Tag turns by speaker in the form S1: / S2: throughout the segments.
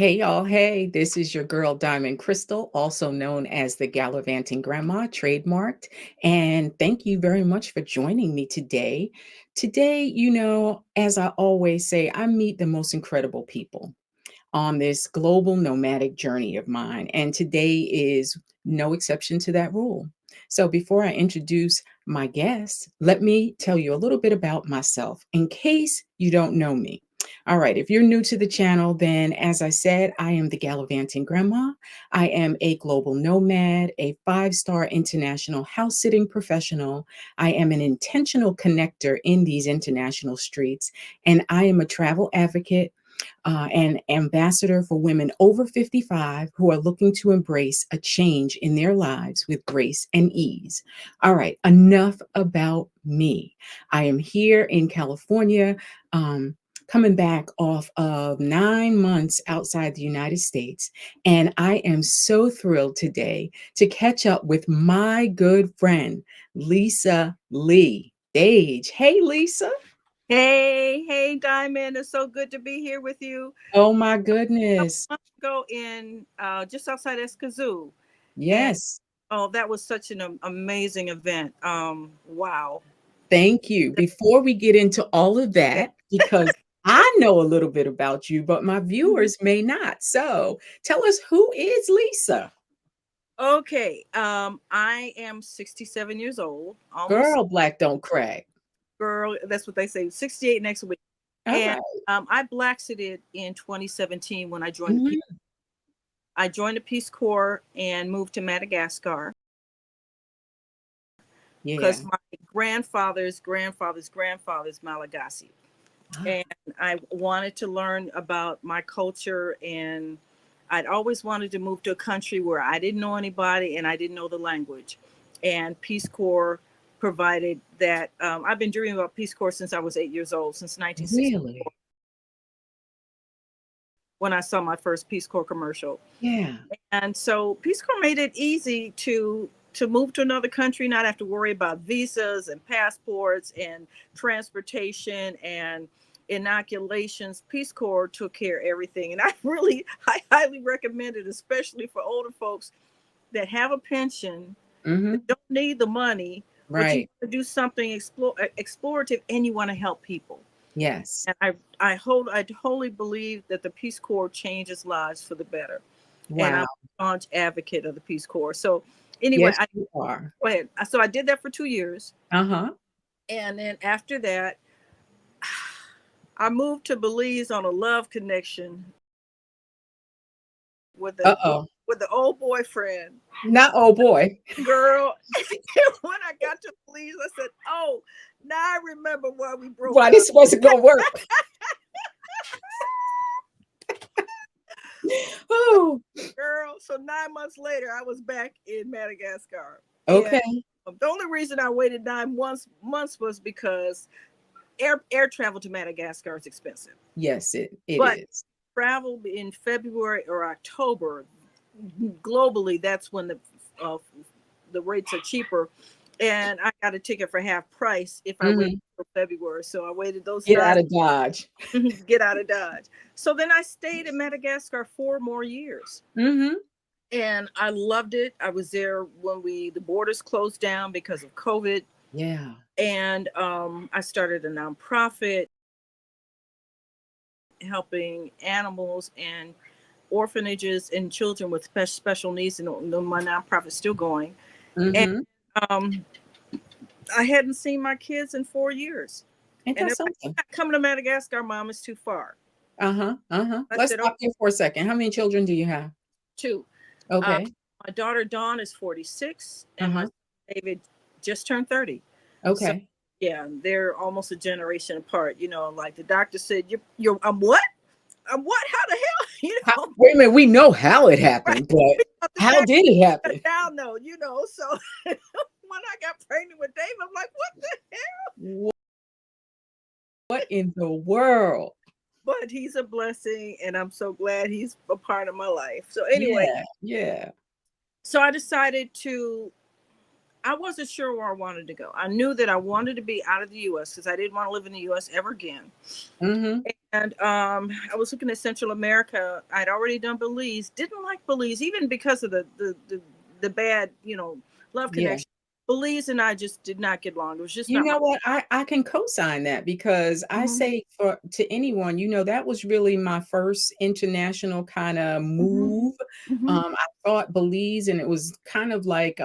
S1: Hey y'all, hey, this is your girl Diamond Crystal, also known as the Gallivanting Grandma, trademarked. And thank you very much for joining me today. Today, as I always say, I meet the most incredible people on this global nomadic journey of mine. And today is no exception to that rule. So before I introduce my guest, let me tell you a little bit about myself in case you don't know me. All right, if you're new to the channel, then as I said, I am the Gallivanting Grandma. I am a global nomad, a 5-star international house sitting professional. I am an intentional connector in these international streets, and I am a travel advocate, an ambassador for women over 55 who are looking to embrace a change in their lives with grace and ease. All right, enough about me. I am here in California, coming back off of 9 months outside the United States. And I am so thrilled today to catch up with my good friend, Lisa Lee Stage. Hey, Lisa.
S2: Hey, Diamond. It's so good to be here with you.
S1: Oh, my
S2: A
S1: goodness.
S2: month ago in just outside Escazú, and
S1: Yes.
S2: oh, that was such an amazing event. Wow.
S1: Thank you. Before we get into all of
S2: Yeah.
S1: that, because I know a little bit about you, but my
S2: Mhm.
S1: viewers may not. So tell us, who is Lisa?
S2: Okay. I am 67 years old, almost
S1: Girl, black don't crack.
S2: girl. That's what they say. 68 next week,
S1: All
S2: and
S1: right.
S2: I blacksided in 2017 when I joined the Peace.
S1: Mhm.
S2: I joined the Peace Corps and moved to Madagascar
S1: Yeah.
S2: because my grandfather's Malagasy.
S1: Ah,
S2: And I wanted to learn about my culture, and I'd always wanted to move to a country where I didn't know anybody and I didn't know the language. And Peace Corps provided that. I've been dreaming about Peace Corps since I was 8 years old, since 1964,
S1: really?
S2: when I saw my first Peace Corps commercial.
S1: Yeah.
S2: And so Peace Corps made it easy to move to another country, not have to worry about visas and passports and transportation and inoculations. Peace Corps took care of everything, and I highly recommend it, especially for older folks that have a pension, that
S1: Hmm.
S2: don't need the money, but you
S1: Right.
S2: want to do something explorative and you want to help people.
S1: Yes.
S2: And I totally believe that the Peace Corps changes lives for the better, and I'm
S1: Wow.
S2: a staunch advocate of the Peace Corps. So anyway,
S1: Yes,
S2: I
S1: you are.
S2: go ahead. So I did that for 2 years,
S1: Uh-huh.
S2: and then after that, I moved to Belize on a love connection with a
S1: Uh-oh.
S2: with the old boyfriend.
S1: Not oh boy.
S2: Girl, when I got to Belize, I said, "Oh, now I remember why we broke
S1: Why
S2: up."
S1: this wasn't gonna work. Oh,
S2: Girl, so 9 months later, I was back in Madagascar, and
S1: okay.
S2: the only reason I waited 9 months was because air travel to Madagascar is expensive.
S1: Yes, it
S2: But
S1: is.
S2: travel in February or October, globally, that's when uh, the rates are cheaper. And I got a ticket for half price if I waited
S1: Mhm.
S2: for February. So I waited those
S1: Get
S2: nine
S1: out of Dodge.
S2: to get out of Dodge. So then I stayed in Madagascar 4 more years.
S1: Mhm.
S2: And I loved it. I was there when the borders closed down because of COVID,
S1: Yeah.
S2: and I started a nonprofit helping animals and orphanages and children with special needs, and my nonprofit's still going. And
S1: Mhm.
S2: um, I hadn't seen my kids in 4 years,
S1: Ain't
S2: and
S1: that
S2: they're like,
S1: something?
S2: "Coming to Madagascar, Mom, is too far."
S1: Uh-huh. Uh-huh.
S2: I
S1: Let's
S2: said, "Okay,
S1: stop there for a second. How many children do you have?
S2: two." Uh,
S1: Okay.
S2: my daughter Dawn is 46, and my
S1: Uh-huh.
S2: son David just turned 30. So
S1: Okay.
S2: yeah, they're almost a generation apart. Like the doctor said, you're I'm what? I'm what? How the hell?
S1: How, wait a minute, we know how it
S2: Right?
S1: happened, but
S2: Up the
S1: how
S2: back
S1: did it happen?
S2: down though. So when I got pregnant with Dave, I'm like, what the hell?
S1: What in the world?
S2: But he's a blessing, and I'm so glad he's a part of my life. So anyway,
S1: Yeah. Yeah.
S2: so I decided to I wasn't sure where I wanted to go. I knew that I wanted to be out of the U.S. because I didn't want to live in the U.S. ever again.
S1: Mhm.
S2: And I was looking at Central America. I'd already done Belize. Didn't like Belize, even because of the bad, love
S1: Yeah.
S2: connection. Belize and I just did not get along. It was just
S1: You
S2: not my.
S1: know what? I can co-sign that because I
S2: Hmm.
S1: say for to anyone, that was really my first international kinda
S2: Hmm.
S1: move.
S2: Hmm.
S1: I thought Belize, and it was kind of like,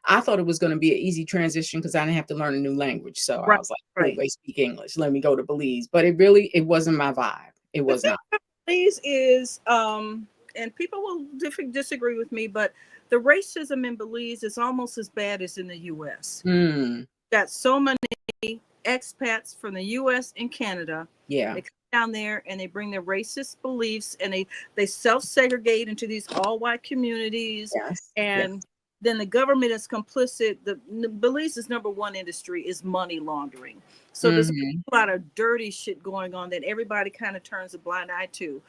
S1: I thought it was gonna be an easy transition because I didn't have to learn a new language. So I
S2: Right,
S1: was like, "Cool,
S2: right.
S1: they speak English. Let me go to Belize." But it wasn't my vibe. It
S2: The
S1: was
S2: thing
S1: not.
S2: about Belize is, and people will disagree with me, but the racism in Belize is almost as bad as in the U.S.
S1: Mm,
S2: Got so many expats from the US and Canada.
S1: yeah.
S2: They come down there and they bring their racist beliefs, and they self-segregate into these all-white communities.
S1: Yes.
S2: And
S1: Yes.
S2: then the government is complicit. The Belize's number one industry is money laundering. So there's
S1: Mhm.
S2: a lot of dirty shit going on that everybody kind of turns a blind eye to.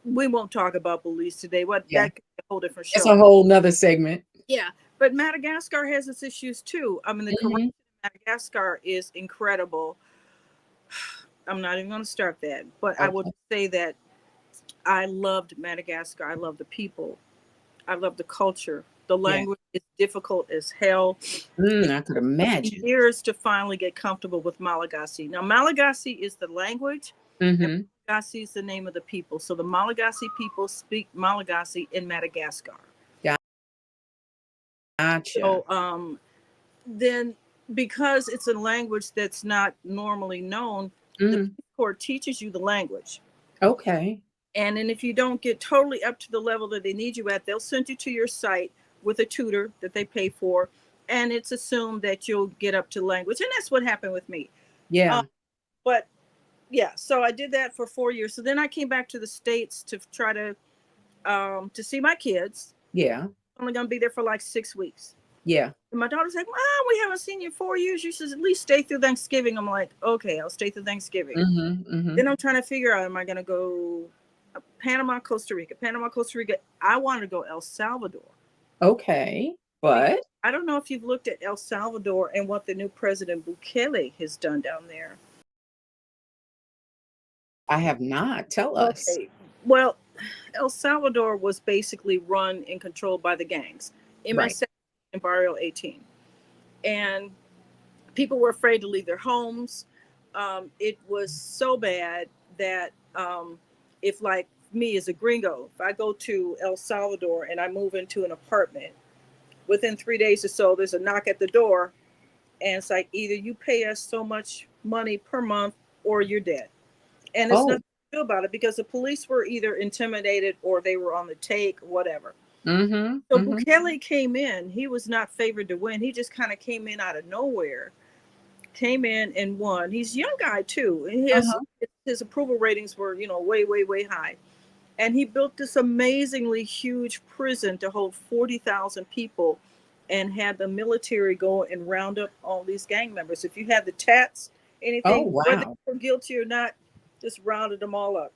S2: We won't talk about Belize today. What
S1: Yeah.
S2: that could be a whole different
S1: It's
S2: show.
S1: a whole 'nother segment.
S2: Yeah, but Madagascar has its issues too. I mean, the corruption
S1: Mhm.
S2: in Madagascar is incredible. I'm not even going to start that, but I will
S1: Okay.
S2: say that I loved Madagascar. I love the people. I love the culture. The
S1: Yeah.
S2: language is difficult as hell. It
S1: I could
S2: took me
S1: imagine.
S2: years to finally get comfortable with Malagasy. Now, Malagasy is the language, and
S1: Mhm.
S2: Malagasy is the name of the people. So the Malagasy people speak Malagasy in Madagascar.
S1: Gotcha.
S2: So then, because it's a language that's not normally known, the
S1: Mhm.
S2: Peace Corps teaches you the language.
S1: Okay.
S2: And then if you don't get totally up to the level that they need you at, they'll send you to your site with a tutor that they pay for. And it's assumed that you'll get up to language. And that's what happened with me. Uh,
S1: Yeah.
S2: but yeah, so I did that for 4 years. So then I came back to the States to try to see my kids.
S1: Yeah.
S2: I'm only going to be there for like 6 weeks.
S1: Yeah.
S2: And my daughter's like, Mom, we haven't seen you in 4 years. You should at least stay through Thanksgiving. I'm like, okay, I'll stay through Thanksgiving.
S1: Mhm.
S2: Then
S1: Mhm.
S2: I'm trying to figure out, am I going to go Panama, Costa Rica? Panama, Costa Rica. I wanted to go El Salvador.
S1: Okay.
S2: Because
S1: But
S2: I don't know if you've looked at El Salvador and what the new president Bukele has done down there.
S1: I have not. Tell us.
S2: Okay. Well, El Salvador was basically run and controlled by the gangs,
S1: Right.
S2: MS and Barrio 18. And people were afraid to leave their homes. It was so bad that if, like me as a gringo, if I go to El Salvador and I move into an apartment, within 3 days or so, there's a knock at the door, and it's like either you pay us so much money per month or you're dead. And there's
S1: Oh.
S2: nothing to do about it because the police were either intimidated or they were on the take, whatever.
S1: Mhm.
S2: So
S1: Mhm.
S2: Bukele came in. He was not favored to win. He just kind of came in out of nowhere, came in and won. He's a young guy too, and
S1: Uh-huh.
S2: his approval ratings were way way high. And he built this amazingly huge prison to hold 40,000 people, and had the military go and round up all these gang members. If you had the tats,
S1: Oh,
S2: anything, whether
S1: wow.
S2: they were guilty or not, just rounded them all up.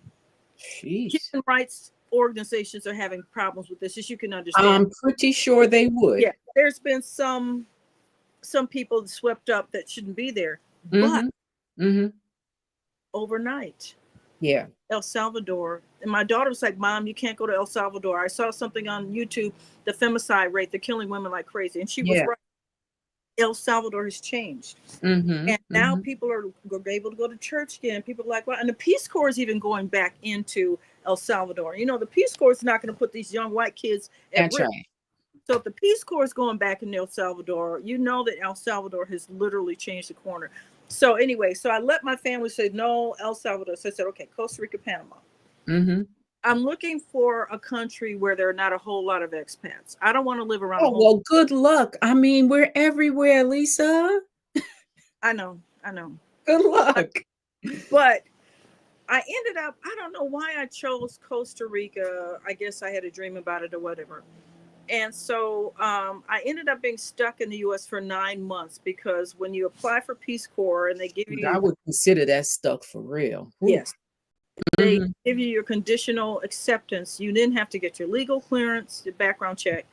S1: Jeez.
S2: Human rights organizations are having problems with this, as you can understand.
S1: I'm pretty sure they
S2: Yeah,
S1: would.
S2: there's been some people swept up that shouldn't be there, but
S1: Mhm. Mhm.
S2: overnight,
S1: Yeah.
S2: El Salvador. And my daughter was like, Mom, you can't go to El Salvador. I saw something on YouTube, the femicide rate, they're killing women like crazy. And she was
S1: Yeah.
S2: right. El Salvador has changed.
S1: Mhm.
S2: And now
S1: Mhm.
S2: people are able to go to church again. People are like, well, and the Peace Corps is even going back into El Salvador. The Peace Corps is not going to put these young white kids at
S1: That's
S2: risk.
S1: right.
S2: So if the Peace Corps is going back in El Salvador, you know that El Salvador has literally changed the corner. So anyway, so I let my family say no, El Salvador. So I said, okay, Costa Rica, Panama.
S1: Mhm.
S2: I'm looking for a country where there are not a whole lot of expats. I don't want to live around a
S1: Oh,
S2: whole.
S1: well, good luck. I mean, we're everywhere, Lisa.
S2: I know,
S1: Good
S2: but
S1: luck.
S2: but I ended up. I don't know why I chose Costa Rica. I guess I had a dream about it or whatever. And so I ended up being stuck in the U.S. for 9 months because when you apply for Peace Corps and they give
S1: I
S2: you,
S1: would consider that stuck for real.
S2: yes,
S1: Oof.
S2: they
S1: Mhm.
S2: give you your conditional acceptance. You then have to get your legal clearance, your background check,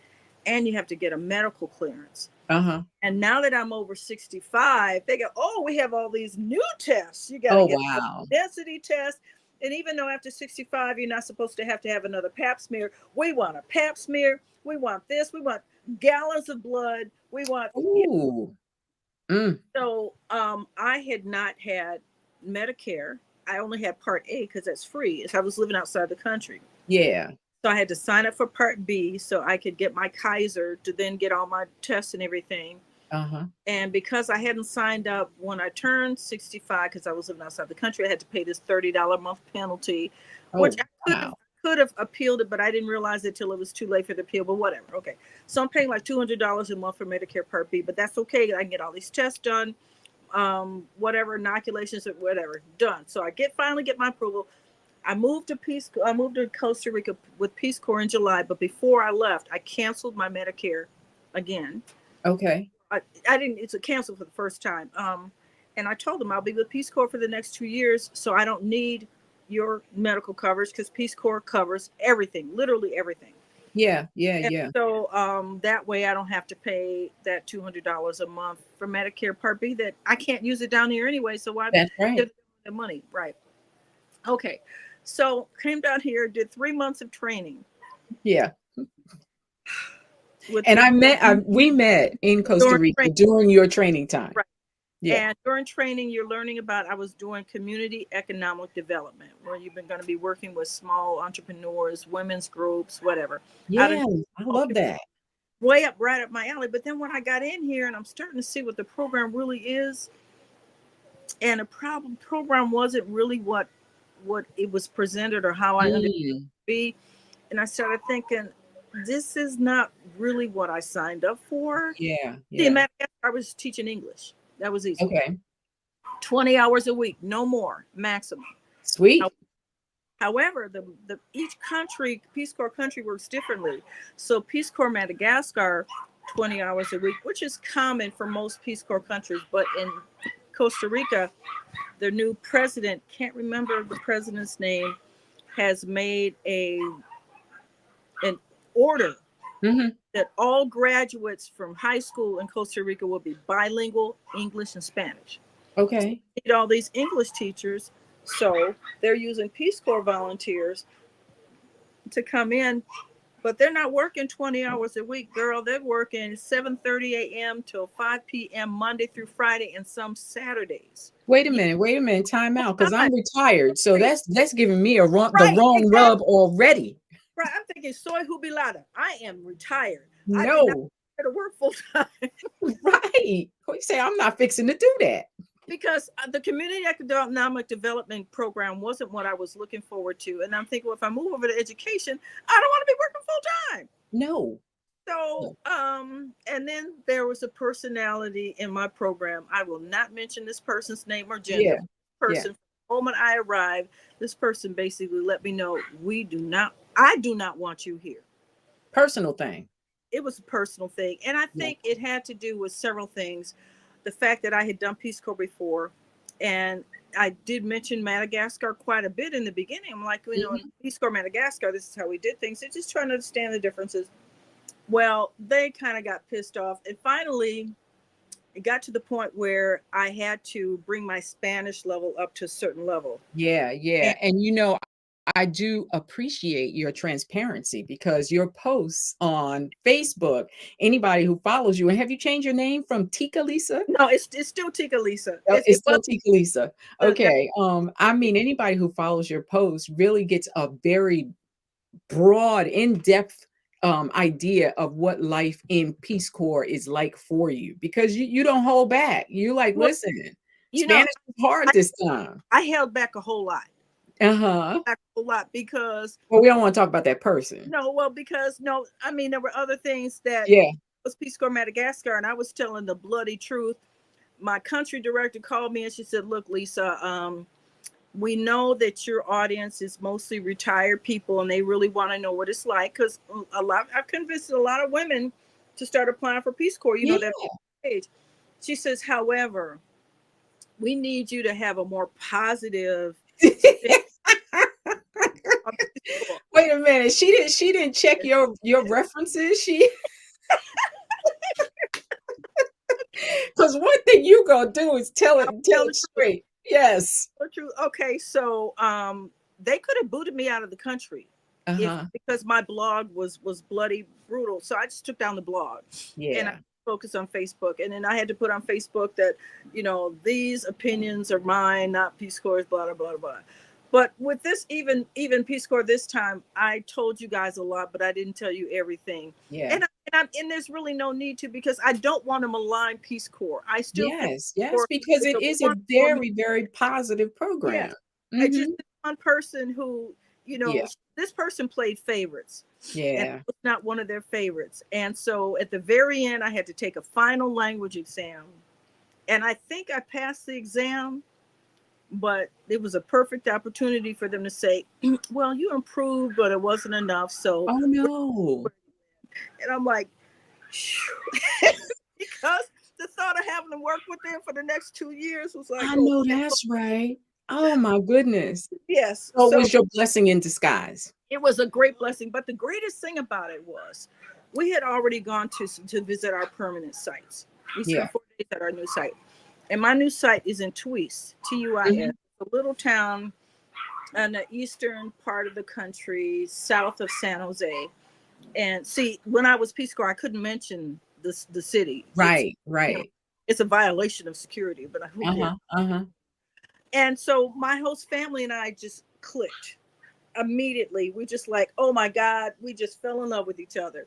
S2: and you have to get a medical clearance.
S1: Uh-huh.
S2: And now that I'm over 65, they go, oh, we have all these new tests. You got to
S1: Oh,
S2: get a
S1: wow.
S2: density test. And even though after 65, you're not supposed to have another pap smear, we want a pap smear. We want this. We want gallons of blood. We want, yeah.
S1: Ooh. Mm.
S2: So I had not had Medicare. I only had Part A because that's free. As I was living outside the country.
S1: Yeah.
S2: So I had to sign up for Part B so I could get my Kaiser to then get all my tests and everything.
S1: Uh-huh.
S2: And because I hadn't signed up when I turned 65, because I was living outside the country, I had to pay this $30 a month penalty, which
S1: Oh,
S2: I
S1: wow.
S2: could have appealed it, but I didn't realize it till it was too late for the appeal. But whatever. Okay. So I'm paying like $200 a month for Medicare Part B, but that's okay. I can get all these tests done, whatever, inoculations or whatever done. So I finally get my approval. I moved to Costa Rica with Peace Corps in July, but before I left, I canceled my Medicare again.
S1: Okay.
S2: I didn't. It's a cancel for the first time. And I told them I'll be with Peace Corps for the next 2 years, so I don't need your medical coverage because Peace Corps covers everything, literally everything.
S1: Yeah, yeah,
S2: And
S1: yeah.
S2: so that way I don't have to pay that $200 a month for Medicare Part B that I can't use it down here anyway. So why
S1: That's
S2: give
S1: right.
S2: them the money, right? Okay, so came down here, did 3 months of training
S1: Yeah.
S2: with
S1: And
S2: the
S1: we met in Costa
S2: during
S1: Rica
S2: training.
S1: during your training time.
S2: Right.
S1: Yeah.
S2: And during training, you're learning about, I was doing community economic development, where you've been going to be working with small entrepreneurs, women's groups, whatever. Out of
S1: Yes, I love
S2: okay,
S1: that.
S2: way up, right up my alley. But then when I got in here and I'm starting to see what the program really is, and the program wasn't really what it was presented or how I understood it
S1: Mm.
S2: to be, and I started thinking, this is not really what I signed up for.
S1: Yeah,
S2: See, in
S1: yeah.
S2: Madagascar, I was teaching English. That was easy.
S1: Okay.
S2: 20 hours a week, no more, maximum.
S1: Sweet.
S2: However, the each country, Peace Corps country, works differently. So Peace Corps Madagascar, 20 hours a week, which is common for most Peace Corps countries. But in Costa Rica, their new president, can't remember the president's name, has made an order
S1: Hmm.
S2: that all graduates from high school in Costa Rica will be bilingual, English and Spanish.
S1: Okay.
S2: Need all these English teachers, so they're using Peace Corps volunteers to come in, but they're not working 20 hours a week, girl. They're working 7:30 a.m. till 5 p.m. Monday through Friday and some Saturdays. Yeah,
S1: Wait a minute, time out, because
S2: time.
S1: I'm retired. So
S2: Right,
S1: that's giving me the
S2: right,
S1: wrong
S2: exactly.
S1: rub already.
S2: Right. I'm thinking soy jubilada. I am retired. I did not
S1: No.
S2: to work full time.
S1: Right. You say I'm not fixing to do that.
S2: Because the community economic development program wasn't what I was looking forward to. And I'm thinking, well, if I move over to education, I don't want to be working full time.
S1: No.
S2: So,
S1: No.
S2: and then there was a personality in my program. I will not mention this person's name or gender.
S1: Yeah. Yeah.
S2: Person, from the moment I arrived, this person basically let me know, I do not want you here.
S1: Personal thing.
S2: It was a personal thing. And I
S1: Yeah.
S2: think it had to do with several things. The fact that I had done Peace Corps before, and I did mention Madagascar quite a bit in the beginning. I'm like, in
S1: Mhm.
S2: Peace Corps Madagascar, this is how we did things. They're just trying to understand the differences. Well, they kind of got pissed off. And finally, it got to the point where I had to bring my Spanish level up to a certain level.
S1: Yeah,
S2: And
S1: yeah. And I do appreciate your transparency because your posts on Facebook, anybody who follows you, and have you changed your name from Tica Lisa?
S2: no, it's still Tica Lisa.
S1: Oh,
S2: It
S1: it's
S2: was
S1: still Tica Lisa.
S2: that
S1: Okay. I mean, anybody who follows your post really gets a very broad, in-depth idea of what life in Peace Corps is like for you because you don't hold back. You like,
S2: well,
S1: listen,
S2: you know,
S1: Spanish is hard
S2: I,
S1: this time.
S2: I held back a whole lot.
S1: Uh-huh.
S2: Back a whole lot because
S1: Well, we don't want to talk about that person.
S2: no, well, because no, I mean there were other things that
S1: Yeah.
S2: was Peace Corps Madagascar, and I was telling the bloody truth. My country director called me and she said, "Look, Lisa, we know that your audience is mostly retired people, and they really want to know what it's like because I've convinced a lot of women to start applying for Peace Corps.
S1: Yeah.
S2: That age." She says, "However, we need you to have a more positive spin on Peace Corps."
S1: Wait a minute. She didn't check your references. She Because one thing you gonna do is
S2: I'll
S1: tell
S2: tell the
S1: it
S2: truth.
S1: straight. Yes.
S2: The truth. Okay, so they could have booted me out of the country if
S1: Uh-huh.
S2: because my blog was bloody brutal. So I just took down the blog and I
S1: Yeah.
S2: focused on Facebook. And then I had to put on Facebook that, these opinions are mine, not Peace Corps, blah blah blah blah. But with this, even Peace Corps this time, I told you guys a lot, but I didn't tell you everything.
S1: Yeah.
S2: And there's really no need to, because I don't want to malign Peace Corps. I still feel
S1: Yes. Yes.
S2: Corps
S1: Because
S2: is
S1: it
S2: a
S1: is a
S2: wonderful.
S1: very, very positive
S2: Yeah,
S1: program.
S2: I just
S1: Mm-hmm.
S2: one person who,
S1: Yeah.
S2: this person played favorites, and I
S1: Yeah.
S2: was not one of their favorites. And so at the very end, I had to take a final language exam, and I think I passed the exam, but it was a perfect opportunity for them to say, "Well, you improved, but it wasn't enough." So,
S1: Oh no.
S2: and I'm like, because the thought of having to work with them for the next 2 years was like,
S1: I
S2: oh,
S1: know that's right. Oh my goodness.
S2: yes.
S1: So it
S2: So
S1: was your blessing in disguise.
S2: it was a great blessing. But the greatest thing about it was we had already gone to visit our permanent sites. We
S1: Yeah.
S2: spent 4 days at our new site. And my new site is in Tuis, Tuis,
S1: Mhm.
S2: a little town in the eastern part of the country, south of San Jose. And see, when I was Peace Corps, I couldn't mention the city.
S1: Right,
S2: You know,
S1: right.
S2: it's a violation of security, but who cares?
S1: Uh-huh, uh-huh.
S2: And so my host family and I just clicked immediately. We just like, oh my God, we just fell in love with each other.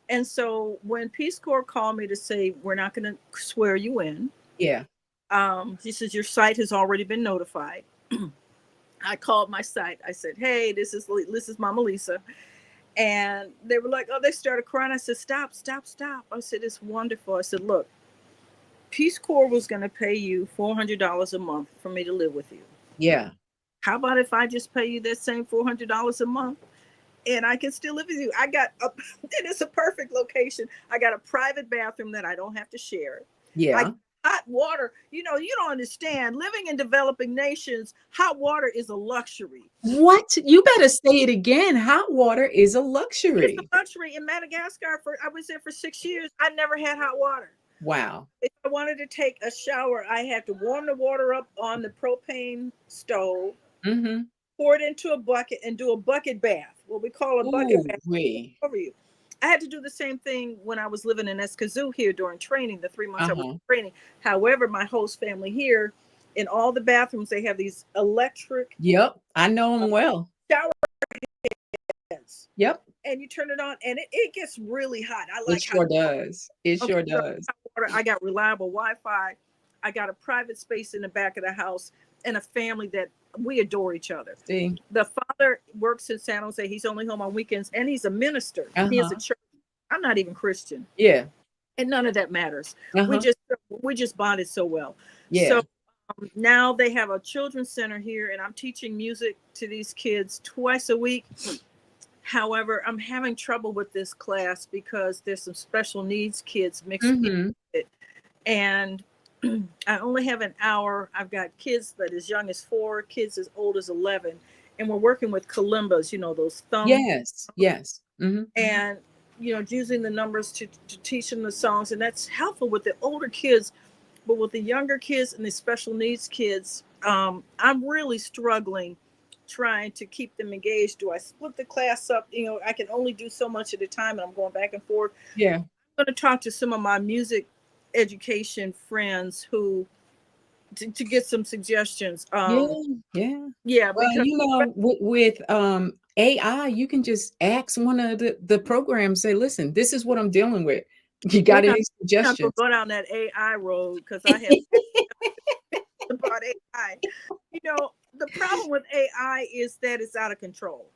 S2: And so when Peace Corps called me to say, we're not going to swear you in,
S1: Yeah.
S2: he says, your site has already been notified. I called my site. I said, hey, this is Mama Lisa. And they were like, oh, they started crying. I said, stop, stop, stop. I said, it's wonderful. I said, look, Peace Corps was going to pay you $400 a month for me to live with you.
S1: Yeah.
S2: How about if I just pay you that same $400 a month and I can still live with you? And it's a perfect location. I got a private bathroom that I don't have to share. I
S1: Yeah.
S2: got hot water. You don't understand. Living in developing nations, hot water is a luxury.
S1: What? You better say it again. Hot water is a
S2: It's
S1: luxury.
S2: a luxury in Madagascar. I was there for 6 years. I never had hot water.
S1: Wow.
S2: If I wanted to take a shower, I had to warm the water up on the propane stove,
S1: Mhm.
S2: pour it into a bucket, and do a bucket bath. What we call a bucket bath
S1: Ooh-wee.
S2: over you. I had to do the same thing when I was living in Escazú here during training, the 3 months I was
S1: Uh-huh.
S2: training. However, my host family here, in all the bathrooms, they have these electric
S1: Yep. I know
S2: uh,
S1: him well.
S2: shower heads.
S1: Yep.
S2: And you turn it on, and it gets really hot. I
S1: It
S2: like hot
S1: sure does. It
S2: Okay,
S1: sure
S2: so
S1: does.
S2: I got reliable Wi-Fi. I got a private space in the back of the house and a family that we adore each other.
S1: See?
S2: The father works in San Jose. He's only home on weekends, and he's a minister. He has a
S1: Uh-huh.
S2: church. I'm not even Christian,
S1: Yeah.
S2: and none of that matters. We
S1: Uh-huh.
S2: just we just bonded so well.
S1: Yeah.
S2: So now they have a children's center here, and I'm teaching music to these kids twice a week. However, I'm having trouble with this class because there's some special needs kids mixed in
S1: Mhm.
S2: with it. And I only have an hour. I've got kids that as young as 4, kids as old as 11. And we're working with kalimbas, those thumb,
S1: Yes. Yes. Mhm.
S2: and, using the numbers to teach them the songs. And that's helpful with the older kids. But with the younger kids and the special needs kids, I'm really struggling trying to keep them engaged. Do I split the class up? I can only do so much at a time, and I'm going back and forth.
S1: Yeah.
S2: I'm going to talk to some of my music education friends who to get some suggestions.
S1: Yeah. Yeah.
S2: Yeah,
S1: Well,
S2: because
S1: with AI, you can just ask one of the programs, say, "Listen, this is what I'm dealing with. You
S2: we're
S1: got
S2: not
S1: any
S2: we're not going to
S1: suggestions?"
S2: go down that AI road because I have about AI. The problem with AI is that it's out of control.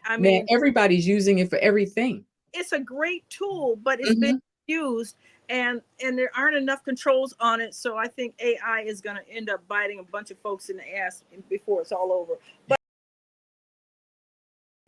S2: I
S1: Man,
S2: mean,
S1: everybody's using it for everything.
S2: it's a great tool, but it's been
S1: Mhm.
S2: used and there aren't enough controls on it. So I think AI is going to end up biting a bunch of folks in the ass before it's all over. But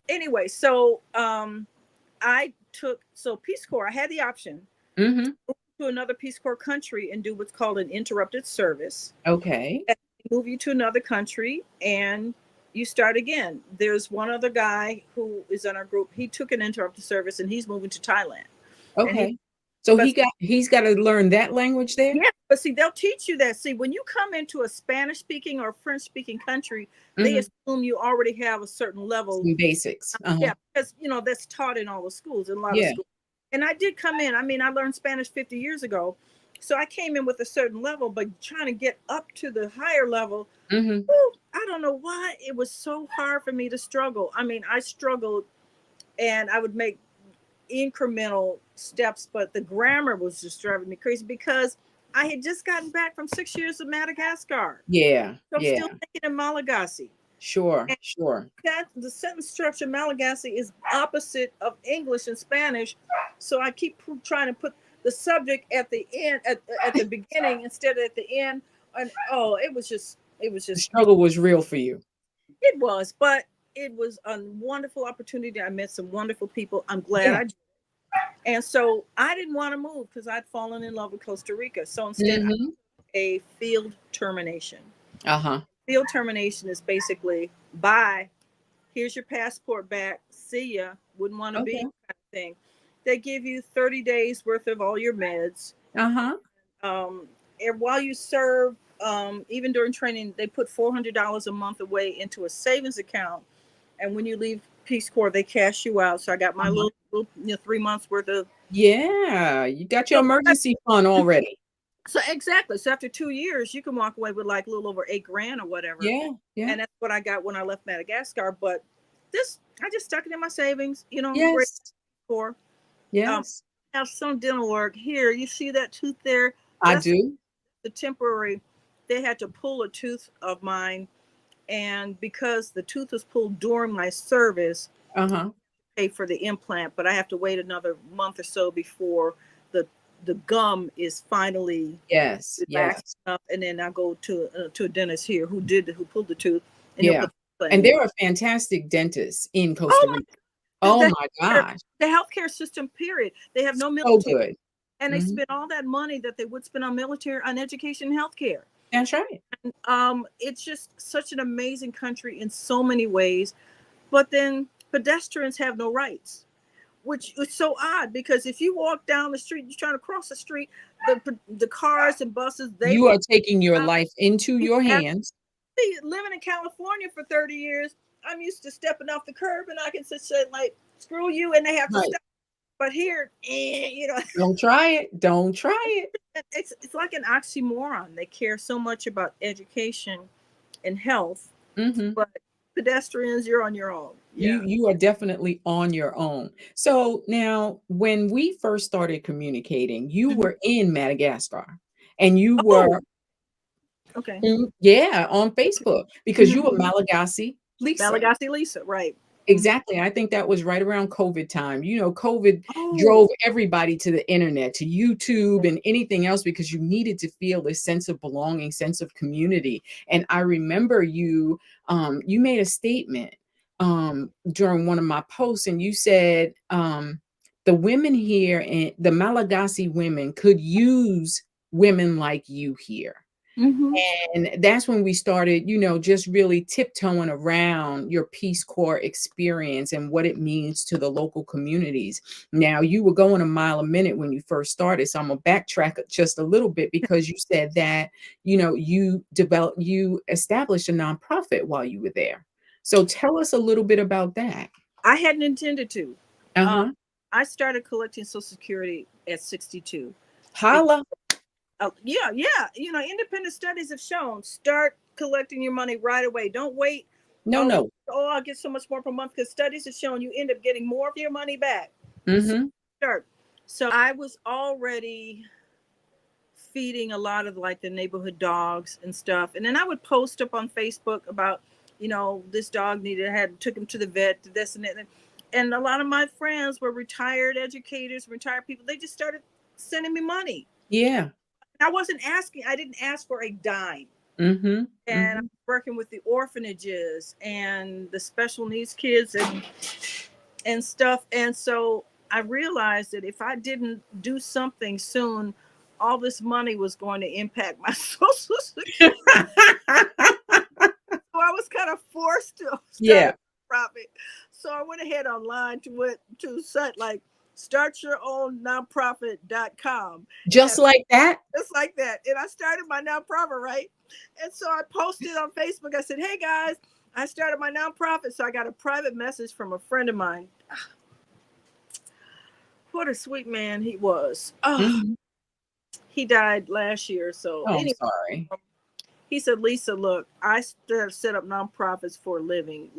S2: anyway, so I took Peace Corps. I had the option
S1: Mhm.
S2: to another Peace Corps country and do what's called an interrupted service.
S1: Okay.
S2: And move you to another country and you start again. There's one other guy who is in our group. He took an interrupted service and he's moving to Thailand. And he
S1: Okay. So
S2: But
S1: he's got to learn that language there?
S2: yeah, but see, they'll teach you that. See, when you come into a Spanish speaking or French speaking country, they
S1: Mhm.
S2: assume you already have a certain level.
S1: Some basics. Uh-huh.
S2: Yeah, because that's taught in all the schools, in a lot of
S1: Yeah.
S2: schools. And I did come in. I mean, I learned Spanish 50 years ago, so I came in with a certain level. But trying to get up to the higher level,
S1: Mhm.
S2: whew, I don't know why it was so hard for me to struggle. I mean, I struggled, and I would make incremental steps, but the grammar was just driving me crazy because I had just gotten back from 6 years of Madagascar.
S1: Yeah.
S2: So I'm still
S1: Yeah.
S2: thinking in Malagasy.
S1: Sure.
S2: And
S1: Sure.
S2: that the sentence structure in Malagasy is opposite of English and Spanish. So I keep trying to put the subject at the end, at the beginning instead of at the end. And oh,
S1: The struggle was real for you.
S2: it was, but it was a wonderful opportunity. I met some wonderful people. I'm glad
S1: Yeah.
S2: I did. And so I didn't want to move because I'd fallen in love with Costa Rica. So instead, I
S1: Mhm.
S2: a field termination.
S1: Uh-huh.
S2: Field termination is basically bye, here's your passport back, see ya, wouldn't want to be
S1: Okay.
S2: kind of thing. They give you 30 days worth of all your meds.
S1: Uh-huh.
S2: Um, and while you serve, even during training, they put $400 a month away into a savings account. And when you leave Peace Corps, they cash you out. So I got my
S1: Uh-huh.
S2: little 3 months worth of.
S1: Yeah, you got your
S2: So,
S1: emergency fund already.
S2: so exactly. So after 2 years, you can walk away with like a little over 8 grand or whatever.
S1: Yeah. Yeah.
S2: And that's what I got when I left Madagascar. But this, I just stuck it in my savings. Great
S1: Yes.
S2: for. Um,
S1: Yes.
S2: have some dental work here. You see that tooth there?
S1: I
S2: That's
S1: do.
S2: the temporary. They had to pull a tooth of mine, and because the tooth was pulled during my service,
S1: Uh-huh.
S2: pay for the implant. But I have to wait another month or so before the the gum is finally
S1: Yes.
S2: relaxed
S1: Yes.
S2: enough, and then I go to a dentist here who pulled the tooth, and he'll
S1: Yeah.
S2: put the implant
S1: And
S2: in.
S1: there are fantastic dentists in Costa
S2: Oh
S1: Rica.
S2: my!
S1: Oh my gosh.
S2: The healthcare system. Period. They have no
S1: So
S2: military,
S1: good.
S2: and they
S1: Mhm.
S2: spend all that money that they would spend on military, on education, and healthcare.
S1: That's right.
S2: It's just such an amazing country in so many ways. But then pedestrians have no rights, which is so odd because if you walk down the street, you're trying to cross the street, the cars and buses they
S1: You
S2: will.
S1: are taking your life into your hands.
S2: Living in California for 30 years, I'm used to stepping off the curb and I can just say like, "Screw you," and they have to
S1: Right.
S2: stop. But here,
S1: Don't try it. Don't try it.
S2: it's like an oxymoron. They care so much about education and health,
S1: Mhm.
S2: but pedestrians, you're on your own. Yeah.
S1: You are definitely on your own. So now when we first started communicating, you
S2: Mhm.
S1: were in Madagascar and you
S2: Oh,
S1: were
S2: okay.
S1: yeah, on Facebook because you
S2: Hmm.
S1: were Malagasy Lisa.
S2: Malagasy Lisa, right? Hmm.
S1: Exactly. I think that was right around COVID time. COVID
S2: Oh,
S1: drove everybody to the internet, to YouTube and anything else because you needed to feel this sense of belonging, sense of community. And I remember you made a statement during one of my posts and you said the women here and the Malagasy women could use women like you here.
S2: hmm,
S1: And that's when we started, just really tiptoeing around your Peace Corps experience and what it means to the local communities. Now, you were going a mile a minute when you first started, so I'm gonna backtrack just a little bit because you said that, you established a nonprofit while you were there. So tell us a little bit about that.
S2: I hadn't intended to. Um,
S1: Uh-huh.
S2: I started collecting Social Security at 62.
S1: Holla.
S2: Yeah, yeah. Independent studies have shown start collecting your money right away. Don't wait.
S1: No,
S2: Oh,
S1: no.
S2: I'll get so much more per month because studies have shown you end up getting more of your money back. So
S1: Mhm.
S2: start. So I was already feeding a lot of like the neighborhood dogs and stuff, and then I would post up on Facebook about, this dog took him to the vet, to this and that, and a lot of my friends were retired educators, retired people. They just started sending me money.
S1: Yeah.
S2: I wasn't asking. I didn't ask for a dime.
S1: Mhm.
S2: And I'm
S1: Mhm.
S2: working with the orphanages and the special needs kids and stuff. And so I realized that if I didn't do something soon, all this money was going to impact my social security. So I was kind of forced to start
S1: Yeah.
S2: a profit. So I went ahead online to site like start your own nonprofit.com. And
S1: Just like that?
S2: just like that. And I started my nonprofit, right? And so I posted on Facebook. I said, hey guys, I started my nonprofit. So I got a private message from a friend of mine. What a sweet man he was. Oh,
S1: Mhm.
S2: he died last year. So
S1: Oh, I'm
S2: anyway,
S1: sorry.
S2: he said, Lisa, look, I set up nonprofits for a living.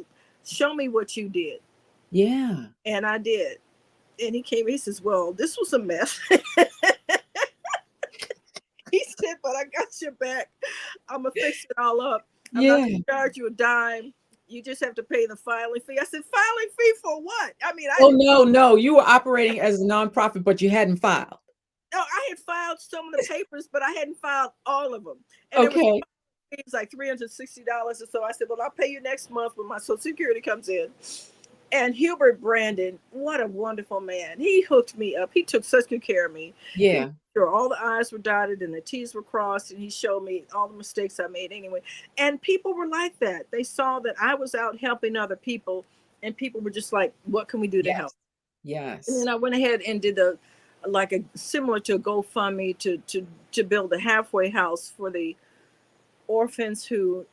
S2: Show me what you did.
S1: Yeah.
S2: And I did. And he came, he says, well, this was a mess. He said, but I got your back. I'm going to fix it all up. I'm not
S1: Yeah.
S2: going to charge you a dime. You just have to pay the filing fee. I said, filing fee for what? I mean, I
S1: Oh,
S2: didn't.
S1: no, no. You were operating as a nonprofit, but you hadn't filed.
S2: No, I had filed some of the papers, but I hadn't filed all of them. And it
S1: Okay.
S2: was like $360 or so. I said, well, I'll pay you next month when my Social Security comes in. And Hubert Brandon, what a wonderful man. He hooked me up. He took such good care of me. He
S1: Yeah.
S2: sure all the I's were dotted and the T's were crossed, and he showed me all the mistakes I made anyway. And people were like that. They saw that I was out helping other people, and people were just like, what can we do to help?
S1: Yes.
S2: And then
S1: Yes.
S2: I went ahead and did a similar to a GoFundMe to build a halfway house for the orphans who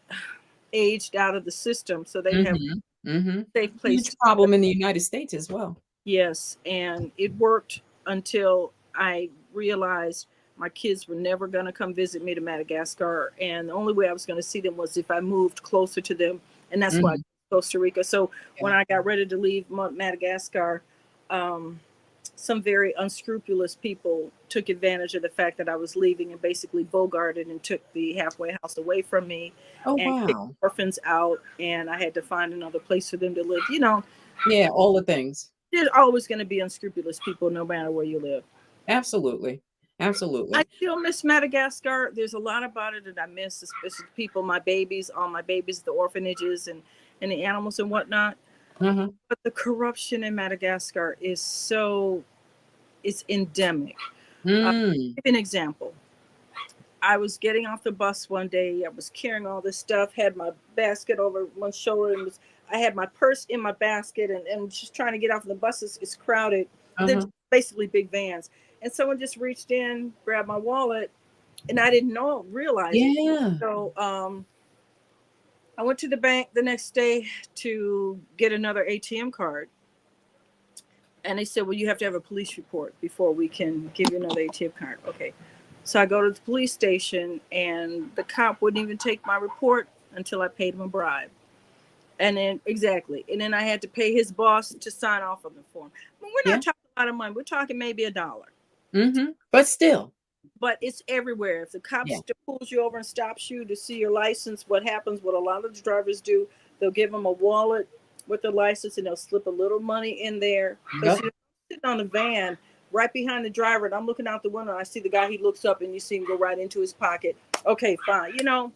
S2: aged out of the system, so they'd have
S1: Mhm. Mhm.
S2: a safe place
S1: Huge
S2: to live.
S1: problem in the United States as well.
S2: Yes, and it worked until I realized my kids were never going to come visit me to Madagascar, and the only way I was going to see them was if I moved closer to them, and that's why I
S1: Mhm.
S2: chose Costa Rica. So when
S1: Yeah.
S2: I got ready to leave Madagascar, um, some very unscrupulous people took advantage of the fact that I was leaving and basically bogarted and took the halfway house away from me
S1: Oh,
S2: and kicked
S1: wow.
S2: orphans out, and I had to find another place for them to live. You know,
S1: Yeah, all the things.
S2: there's always going to be unscrupulous people no matter where you live.
S1: Absolutely.
S2: I
S1: Absolutely.
S2: still miss Madagascar. There's a lot about it that I miss, especially people, my babies, all my babies, the orphanages and the animals and whatnot.
S1: Uh-huh.
S2: But the corruption in Madagascar is so, it's endemic.
S1: Mm.
S2: Give you an example. I was getting off the bus one day. I was carrying all this stuff, had my basket over one shoulder, and I had my purse in my basket, and just trying to get off the bus. It's crowded. They're
S1: Uh-huh.
S2: basically big vans. And someone just reached in, grabbed my wallet, and I didn't realize it.
S1: Yeah.
S2: So I went to the bank the next day to get another ATM card. And they said, well, you have to have a police report before we can give you another ATM card. Okay. So I go to the police station, and the cop wouldn't even take my report until I paid him a bribe. And then, exactly. And then I had to pay his boss to sign off on the form. I mean, we're
S1: Yeah.
S2: not talking a lot of money. We're talking maybe $1.
S1: Mhm. But still.
S2: But it's everywhere. If the
S1: Yeah.
S2: cops pulls you over and stops you to see your license, what happens, what a lot of the drivers do, they'll give them a wallet with the license, and they'll slip a little money in there. Because
S1: Yep.
S2: you're sitting on the van right behind the driver, and I'm looking out the window, and I see the guy, he looks up, and you see him go right into his pocket. Okay, fine. You know,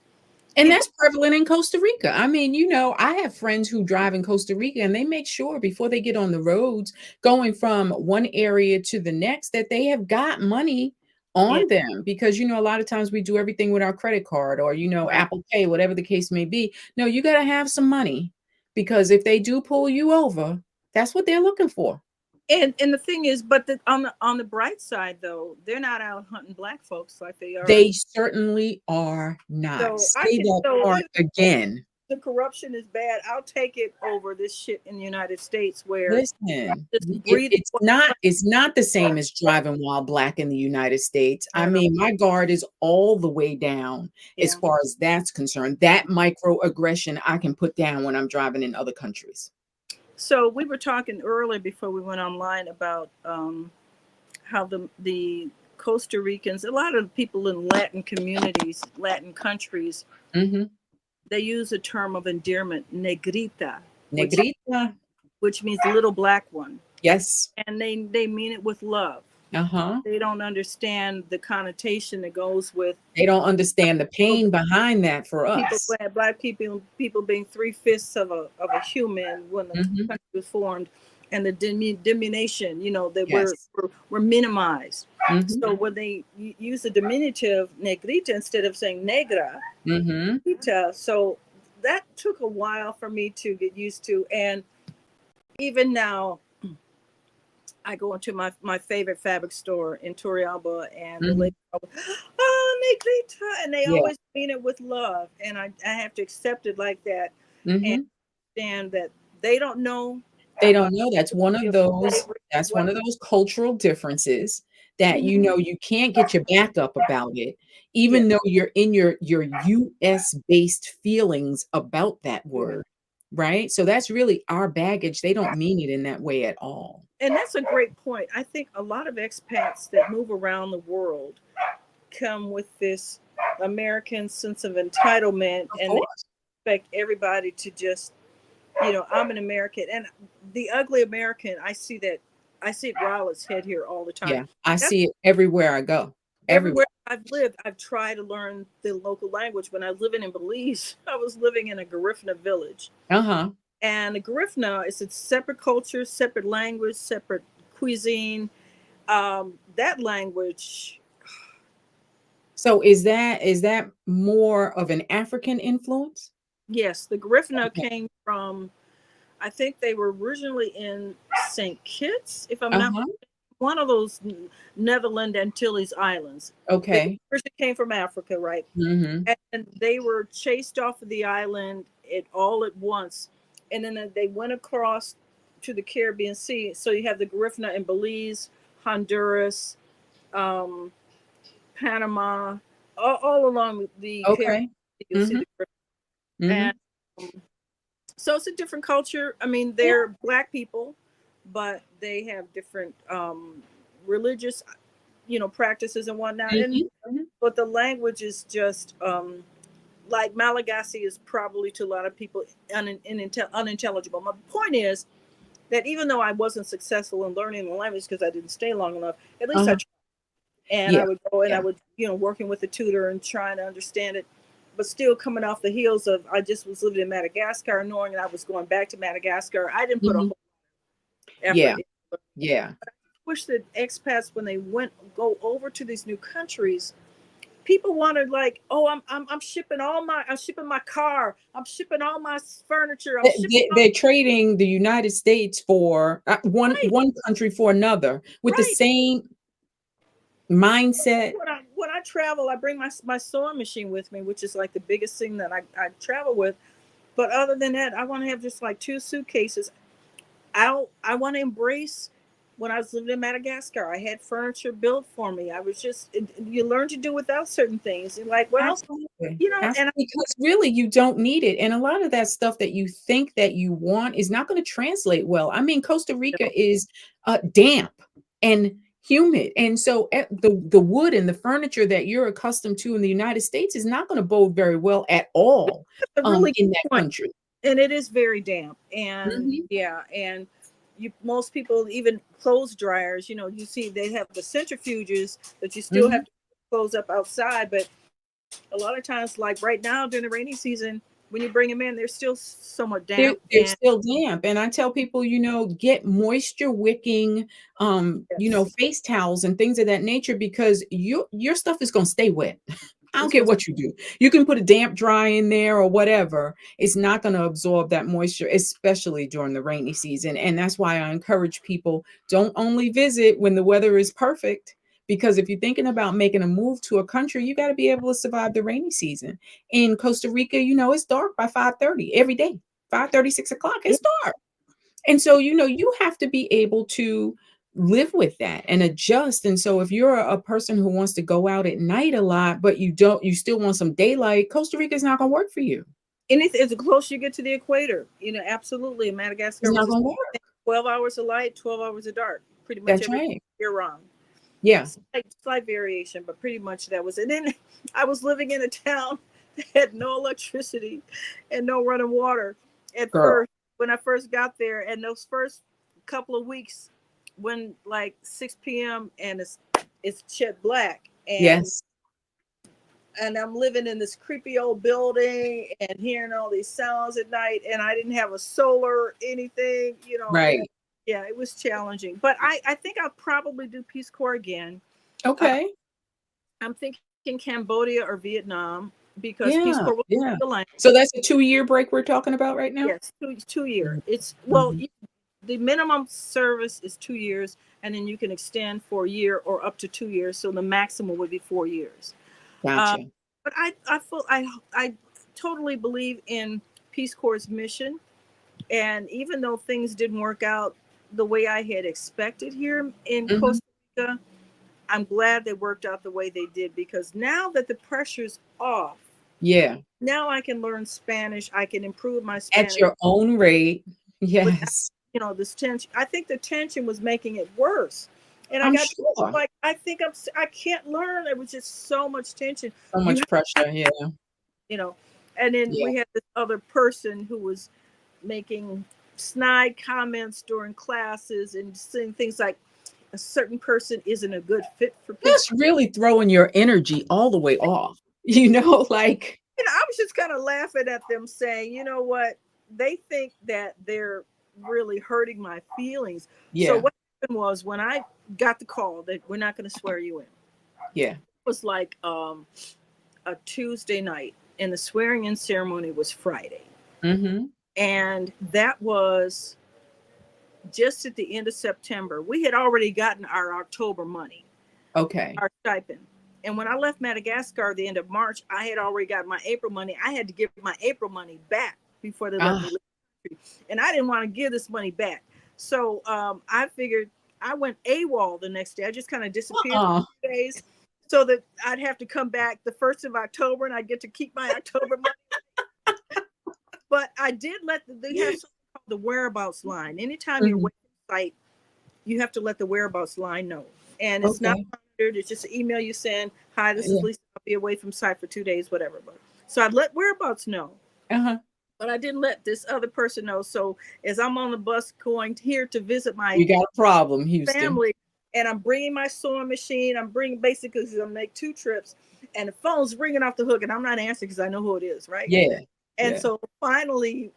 S1: And
S2: people,
S1: that's prevalent in Costa Rica. I mean, I have friends who drive in Costa Rica and they make sure before they get on the roads going from one area to the next that they have got money
S2: yeah,
S1: on them because a lot of times we do everything with our credit card or
S2: right.
S1: Apple Pay, whatever the case may be. No, you got to have some money because if they do pull you over, that's what they're looking for.
S2: And the thing is, but on the bright side though, they're not out hunting black folks like they are.
S1: They certainly are not.
S2: So I
S1: Say
S2: can
S1: that
S2: so
S1: part again.
S2: the corruption is bad. I'll take it over this shit in the United States where
S1: Listen,
S2: just
S1: it
S2: breathe.
S1: it's not the same as driving while black in the United States. I
S2: Not at all.
S1: mean, my guard is all the way down as
S2: Yeah.
S1: far as that's concerned. That microaggression I can put down when I'm driving in other countries.
S2: So we were talking earlier before we went online about how the Costa Ricans, a lot of the people in Latin communities, Latin countries,
S1: Mhm.
S2: they use a term of endearment, negrita, which
S1: Negrita.
S2: which means little black one,
S1: Yes.
S2: and they mean it with love.
S1: Uh-huh.
S2: They don't understand the connotation that goes with
S1: They don't understand the pain behind that for
S2: people,
S1: us.
S2: black people being 3/5 of a human when the
S1: Mhm.
S2: country was formed, and the diminution, that
S1: Yes.
S2: we're minimized.
S1: Mhm.
S2: So when they use the diminutive negrita instead of saying negra,
S1: Mhm.
S2: so that took a while for me to get used to, and even now I go into my favorite fabric store in Turrialba, and the lady,
S1: Mhm.
S2: oh, Negrita, and they
S1: Yeah.
S2: always mean it with love, and I have to accept it like that, and
S1: Mhm.
S2: understand that they don't know
S1: They
S2: about
S1: don't know
S2: the history of slavery and
S1: that's
S2: what.
S1: one of those cultural differences that,
S2: Mhm.
S1: you can't get your back up about it,
S2: Yeah,
S1: even though you're in your US-based feelings about that
S2: yeah.
S1: word, right? So that's really our baggage. They don't mean it in that way at all.
S2: And that's a great point. I think a lot of expats that move around the world come with this American sense of entitlement,
S1: Of
S2: and they
S1: course.
S2: expect everybody to just, I'm an American. And the ugly American, I see it rile its head here all the time.
S1: Yeah. I
S2: That's
S1: see it everywhere I go. Everywhere.
S2: everywhere I've lived. I've tried to learn the local language. When I was living in Belize, I was living in a Garifuna village.
S1: Uh-huh.
S2: And the Garifuna is a separate culture, separate language, separate cuisine. That language,
S1: So is that more of an African influence?
S2: yes, the Garifuna
S1: Okay.
S2: came from, I think they were originally in St. Kitts, if I'm not
S1: Uh-huh.
S2: one of those Netherlands Antilles islands. They
S1: Okay.
S2: originally came from Africa, right?
S1: Mhm.
S2: And they were chased off of the island all at once, and then they went across to the Caribbean Sea. So you have the Garifuna in Belize, Honduras, um, Panama, all along the Caribbean.
S1: Okay.
S2: You'll see
S1: Mhm.
S2: the Garifuna. And
S1: Mhm.
S2: so it's a different culture. I mean,
S1: Yeah.
S2: they're black people, but they have different religious, practices and whatnot. And
S1: Mhm. Mhm.
S2: but the language is just like Malagasy is probably to a lot of people unintelligible. My point is that even though I wasn't successful in learning the language because I didn't stay long enough, at least I
S1: Uh-huh.
S2: tried. And I
S1: Yeah.
S2: would go and I
S1: Yeah.
S2: would, working with a tutor and trying to understand it, but still coming off the heels of I just was living in Madagascar, knowing that I was going back to Madagascar. I didn't put a
S1: Mhm.
S2: whole effort
S1: Yeah.
S2: in. I
S1: Yeah.
S2: wish that expats, when they go over to these new countries, people wanted like, oh, I'm shipping my car, I'm shipping all my furniture, I'm shipping all.
S1: They're trading the United States for
S2: Right,
S1: one country for another with the
S2: right.
S1: same mindset.
S2: When I travel, I bring my sewing machine with me, which is like the biggest thing that I travel with. But other than that, I want to have just like two suitcases. I want to embrace when I was living in Madagascar. I had furniture built for me. I was just you learn to do without certain things. You're like, well,
S1: Absolutely.
S2: and
S1: Absolutely, because really you don't need it, and a lot of that stuff that you think that you want is not gonna translate well. I mean, Costa Rica is, damp and humid, and so, the wood and the furniture that you're accustomed to in the United States is not gonna bode very well at all,
S2: a really
S1: in
S2: good
S1: that
S2: point.
S1: country.
S2: And it is very damp, and
S1: Mhm,
S2: yeah, and most people, even clothes dryers, you see they have the centrifuges that you still have
S1: mhm.
S2: to close up outside, but a lot of times, like right now during the rainy season, when you bring them in, they're still somewhat damp.
S1: They're
S2: And
S1: still damp, and I tell people, get moisture wicking,
S2: yes,
S1: face towels and things of that nature because your stuff is gonna stay wet. I don't
S2: it's
S1: care
S2: going.
S1: what you do. You can put a damp dry in there or whatever. It's not gonna absorb that moisture, especially during the rainy season, and that's why I encourage people, don't only visit when the weather is perfect, because if you're thinking about making a move to a country, you gotta be able to survive the rainy season. In Costa Rica, it's dark by 5:30 every day. 5:30, 6 o'clock,
S2: Yeah.
S1: it's dark. And so, you have to be able to live with that and adjust. And so if you're a person who wants to go out at night a lot, but you still want some daylight, Costa Rica is not gonna work for you.
S2: Anything, the closer you get to the equator, absolutely.
S1: It's
S2: Madagascar was
S1: not
S2: the
S1: gonna
S2: same
S1: work.
S2: thing. 12 hours of light, 12 hours of dark, pretty much
S1: That's
S2: every
S1: right.
S2: year round.
S1: Yeah.
S2: Slight variation, but pretty much that was it. And then I was living in a town that had no electricity and no running water at
S1: Girl.
S2: first when I first got there. And those first couple of weeks, when like 6 p.m. and it's jet black,
S1: Yes.
S2: and I'm living in this creepy old building and hearing all these sounds at night, and I didn't have a solar anything,
S1: Right.
S2: yeah, it was challenging. But I think I'll probably do Peace Corps again. uh,
S1: Okay.
S2: I'm thinking Cambodia or Vietnam, because Peace Corps
S1: Yeah.
S2: will
S1: Yeah.
S2: the language.
S1: So that's a 2-year break we're talking about right now?
S2: Yes, 2 year.
S1: Mhm.
S2: It's well,
S1: Mhm.
S2: the minimum service is 2 years, and then you can extend for a year or up to 2 years. So the maximum would be 4 years. Uh,
S1: Gotcha.
S2: but I totally believe in Peace Corps' mission. And even though things didn't work out the way I had expected here in
S1: Hmm.
S2: Costa Rica, I'm glad they worked out the way they did, because now that the pressure's off,
S1: Yeah.
S2: now I can learn Spanish. I can improve my
S1: At
S2: Spanish
S1: your own rate.
S2: without,
S1: Yes.
S2: this tension. I think the tension was making it worse. And I
S1: I'm
S2: got
S1: sure.
S2: like, I can't learn. There was just so much tension.
S1: So
S2: You
S1: much
S2: have,
S1: pressure. Yeah.
S2: you know, and then
S1: Yeah.
S2: we had this other person who was making snide comments during classes and saying things like a certain person isn't a good fit for Peace
S1: That's
S2: Corps.
S1: really throwing your energy all the way off. Like,
S2: I was just kind of laughing at them, saying, you know what? They think that they're really hurting my feelings. So
S1: yeah.
S2: what happened was, when I got the call that we're not going to swear you in, it
S1: Yeah.
S2: was like a Tuesday night, and the swearing in ceremony was Friday.
S1: Hmm.
S2: And that was just at the end of September. We had already gotten our October money,
S1: Okay.
S2: our stipend. And when I left Madagascar the end of March, I had already got my April money. I had to give my April money back before they let me
S1: Ah.
S2: leave the country. And I didn't want to give this money back. So I figured, I went AWOL the next day. I just kind of disappeared
S1: Uh-uh.
S2: for 2 days, so that I'd have to come back the 1st of October, and I'd get to keep my October money. But I did they have something called the whereabouts line. Anytime you're
S1: Mhm.
S2: away from site, you have to let the whereabouts line know. And it's not
S1: Okay.
S2: monitored. It's just an email you send. Hi, this is
S1: Yeah.
S2: Lisa. I'll be away from site for 2 days, whatever. But so I let whereabouts know,
S1: Uh-huh.
S2: but I didn't let this other person know. So as I'm on the bus going here to visit my
S1: We got a problem, Houston.
S2: family, and I'm bringing my sewing machine, I'm bringing, basically, because I'm gonna make 2 trips, and the phone's ringing off the hook, and I'm not answering because I know who it is, right?
S1: Yeah.
S2: And
S1: Yeah.
S2: so finally,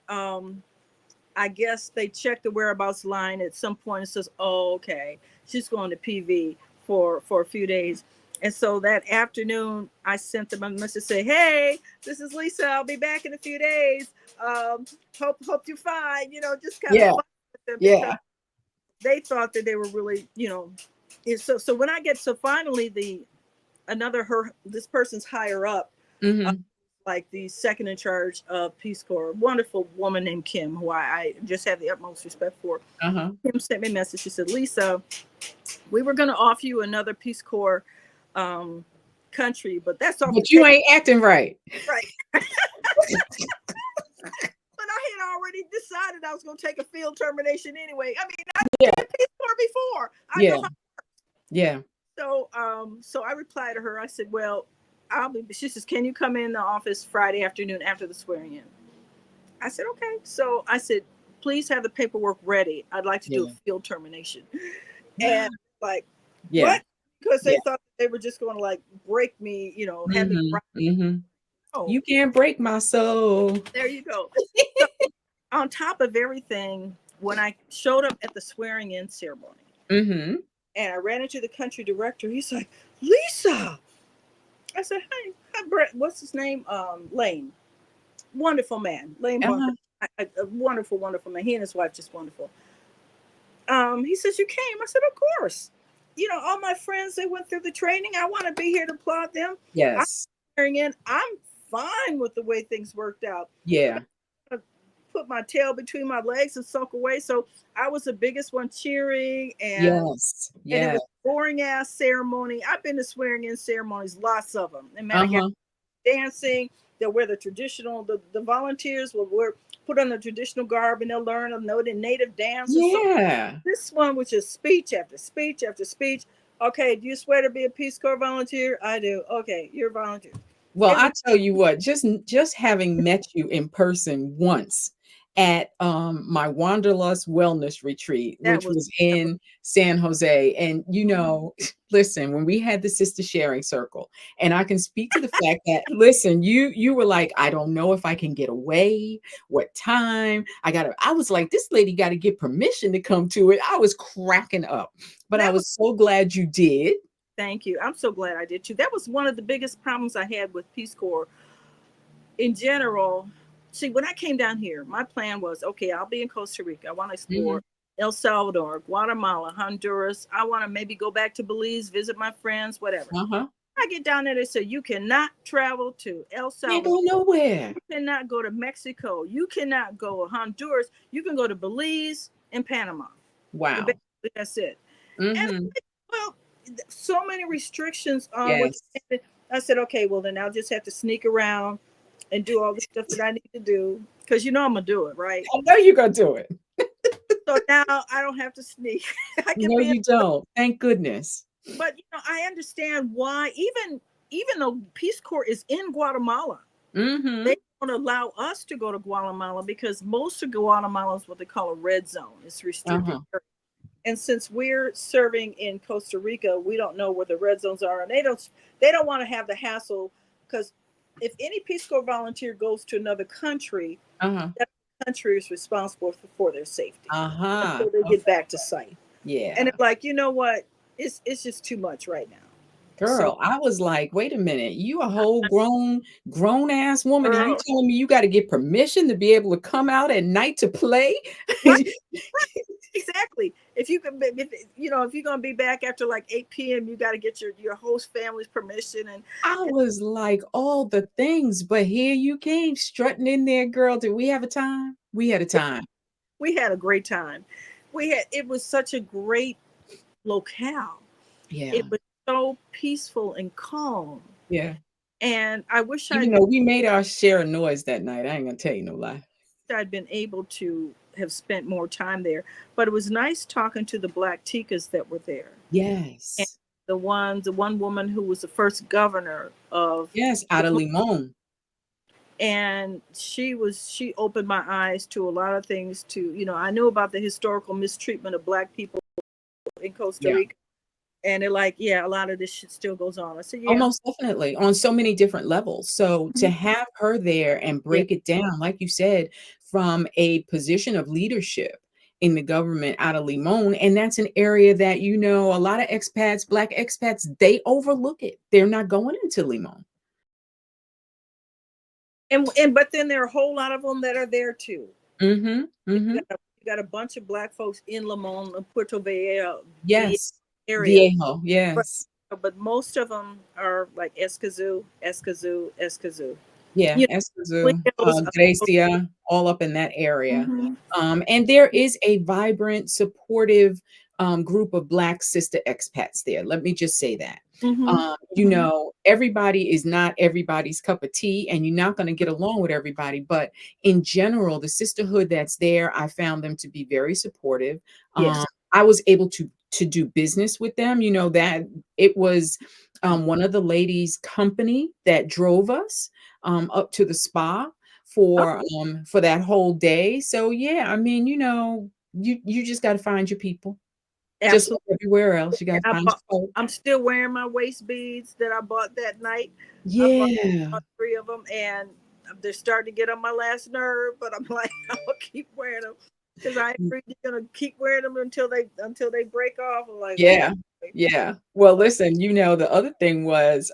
S2: I guess they checked the whereabouts line at some point and says, "Oh, okay, she's going to PV for a few days." And so that afternoon, I sent them a message to say, "Hey, this is Lisa. I'll be back in a few days. Hope you're fine." Just kind of
S1: Yeah.
S2: fun with them, because
S1: Yeah.
S2: they thought that they were really, So when I get, so finally, this person's higher up, uh,
S1: Mhm.
S2: like the second in charge of Peace Corps, a wonderful woman named Kim, who I just have the utmost respect for.
S1: Uh-huh.
S2: Kim sent me a message. She said, "Lisa, we were going to offer you another Peace Corps um, country, but that's off the
S1: But you
S2: table."
S1: ain't acting right.
S2: Right. But I had already decided I was going to take a field termination anyway. I mean, I
S1: Yeah.
S2: did Peace Corps before. I know
S1: Yeah.
S2: how.
S1: Yeah.
S2: So I replied to her. I said, "Well, I'll be." She says, "Can you come in the office Friday afternoon after the swearing in?" I said, "Okay." So I said, "Please have the paperwork ready. I'd like to do a
S1: Yeah.
S2: field termination." And like,
S1: Yeah.
S2: what? Because they
S1: Yeah.
S2: thought they were just going to like break me, have me
S1: Mhm.
S2: right.
S1: Mhm.
S2: Oh,
S1: You can't break my soul.
S2: there you go. So on top of everything, when I showed up at the swearing in ceremony
S1: Mhm.
S2: and I ran into the country director, he's like, "Lisa." I said, "Hi, Brett. What's his name? Lane. Wonderful man. Lane Bunker.
S1: Uh-huh.
S2: A wonderful, wonderful man. He and his wife, just wonderful." He says, "You came?" I said, "Of course. All my friends, they went through the training. I want to be here to applaud them. I'm
S1: Yes.
S2: hearing in. I'm fine with the way things worked out.
S1: Yeah.
S2: I put my tail between my legs and soak away." So I was the biggest one cheering,
S1: Yes.
S2: and it
S1: Yeah.
S2: was boring ass ceremony. I've been to swearing in ceremonies, lots of them. In Madagascar,
S1: Uh-huh.
S2: dancing. They'll wear the traditional. The volunteers will put on the traditional garb, and they'll learn a know the native dance and so.
S1: Yeah.
S2: This one was just speech after speech after speech. "Okay, do you swear to be a Peace Corps volunteer?" "I do." "Okay, you're a volunteer."
S1: Well,
S2: It was
S1: I tell you what, just having met you in person once at, my Wanderlust Wellness Retreat,
S2: that
S1: which
S2: was
S1: was
S2: that was.
S1: in San Jose, and,
S2: Mhm.
S1: listen, when we had the sister sharing circle, and I can speak to the fact that, listen, you were like, "I don't know if I can get away, what time, I was like, "This lady gotta get permission to come to it." I was cracking up, but I
S2: That was.
S1: was so glad you did.
S2: Thank you. I'm so glad I did too. That was one of the biggest problems I had with Peace Corps in general. See, when I came down here, my plan was, okay, I'll be in Costa Rica. I want to explore.
S1: Mhm.
S2: El Salvador, Guatemala, Honduras. I want to maybe go back to Belize, visit my friends, whatever.
S1: Uh-huh.
S2: I get down there, they say you cannot travel to El
S1: Can't
S2: Salvador.
S1: go nowhere.
S2: You cannot go to Mexico. You cannot go to Honduras. You can go to Belize and Panama. And
S1: Wow.
S2: basically that's it. And I'm
S1: Mm-hmm.
S2: like, well, so many restrictions on what
S1: Yes.
S2: you can. I said, okay, well then I'll just have to sneak around and do all the stuff that I need to do because you know I'm gonna do it, right?
S1: I know you're gonna do it.
S2: So now I don't have to sneak. I can
S1: No,
S2: be.
S1: you don't. Thank goodness.
S2: But I understand why. Even though Peace Corps is in Guatemala, they
S1: Mm-hmm.
S2: don't allow us to go to Guatemala because most of Guatemala is what they call a red zone. It's restricted.
S1: Uh-huh.
S2: And since we're serving in Costa Rica, we don't know where the red zones are, and they don't want to have the hassle because if any Peace Corps volunteer goes to another country,
S1: Uh-huh.
S2: that country is responsible for their safety
S1: Uh-huh.
S2: until they get back to site. And
S1: Yeah.
S2: it's like, you know what? It's just too much right now. So,
S1: Girl, I was like, wait a minute, you a whole grown ass woman, and you
S2: girl,
S1: telling me you got to get permission to be able to come out at night to play?
S2: right, right, exactly. If you can, if you're gonna be back after like 8 p.m., you got to get your host family's permission,
S1: I
S2: and
S1: was like, all the things, but here you came strutting in there, girl. Did we have a time? We had a time.
S2: we had a great time. It was such a great locale. It
S1: Yeah.
S2: was so peaceful and calm,
S1: Yeah.
S2: and I wish
S1: Even though we made our share of noise that night. I ain't gonna tell you no lie.
S2: I'd been able to have spent more time there. But it was nice talking to the Black Ticas that were there, and
S1: Yes.
S2: the one woman who was the first governor of
S1: Yes, out of
S2: Limon,
S1: Limon.
S2: and she opened my eyes to a lot of things. I knew about the historical mistreatment of Black people in Costa
S1: Yeah.
S2: Rica, and they're like, yeah, a lot of this shit still goes on. I said,
S1: Oh,
S2: yeah.
S1: most definitely, on so many different levels. So to
S2: Mhm.
S1: have her there and
S2: Yeah.
S1: break it down, like you said, from a position of leadership in the government out of Limon, and that's an area that, a lot of expats, Black expats, they overlook it. They're not going into Limon.
S2: And but then there are a whole lot of them that are there too.
S1: Mhm,
S2: You
S1: mhm.
S2: got, you got a bunch of Black folks in Limon, Puerto Viejo
S1: Yes.
S2: area,
S1: Viejo,
S2: but
S1: yes.
S2: but most of them are like Escazú, Escazú, Escazú.
S1: Yeah,
S2: You know,
S1: Escazú,
S2: Leo's,
S1: Grecia, all up in that area.
S2: mhm,
S1: And there is a vibrant, supportive, group of Black sister expats there. Let me just say that.
S2: mhm, mhm.
S1: Everybody is not everybody's cup of tea, and you're not gonna get along with everybody, but in general, the sisterhood that's there, I found them to be very supportive. Um,
S2: Yes.
S1: I was able to do business with them, that it was, one of the ladies' company that drove us up to the spa
S2: Oh,
S1: for that whole day. So yeah, I mean, you just got to find your people, just
S2: absolutely.
S1: like everywhere else. You got to
S2: I
S1: find
S2: bought,
S1: your folk.
S2: I'm still wearing my waist beads that I bought that night. I bought
S1: Yeah,
S2: 3 of them, and they're starting to get on my last nerve. But I'm like, I'm gonna keep wearing them because I agree you're gonna keep wearing them until they break off. I'm like, okay.
S1: yeah, yeah. Well, listen, the other thing was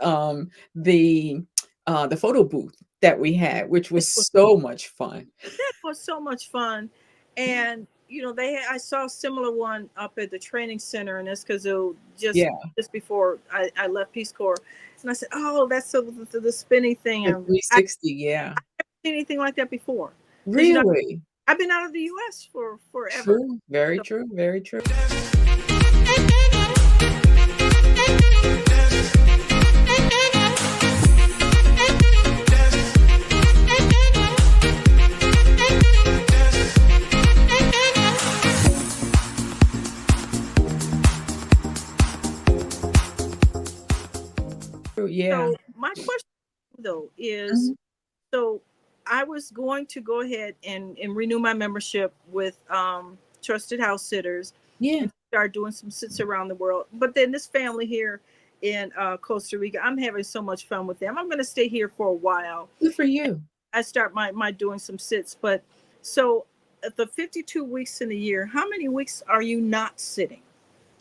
S1: the the photo booth that we had, which was so much fun.
S2: That was so much fun. And I saw a similar one up at the training center in Escazú
S1: Yeah,
S2: just before I left Peace Corps. And I said, oh, that's the spinning thing.
S1: the
S2: And I've
S1: 360. Yeah,
S2: never seen anything like that before. Because
S1: really
S2: I've been out of the US for forever.
S1: true. Very
S2: So,
S1: true. Very true. True, yeah.
S2: so my question though is,
S1: Mhm.
S2: so I was going to go ahead and renew my membership with Trusted House Sitters
S1: Yeah,
S2: and start doing some sits around the world. But then this family here in Costa Rica, I'm having so much fun with them. I'm going to stay here for a while.
S1: good for you.
S2: I start my doing some sits. But so at the 52 weeks in a year, how many weeks are you not sitting?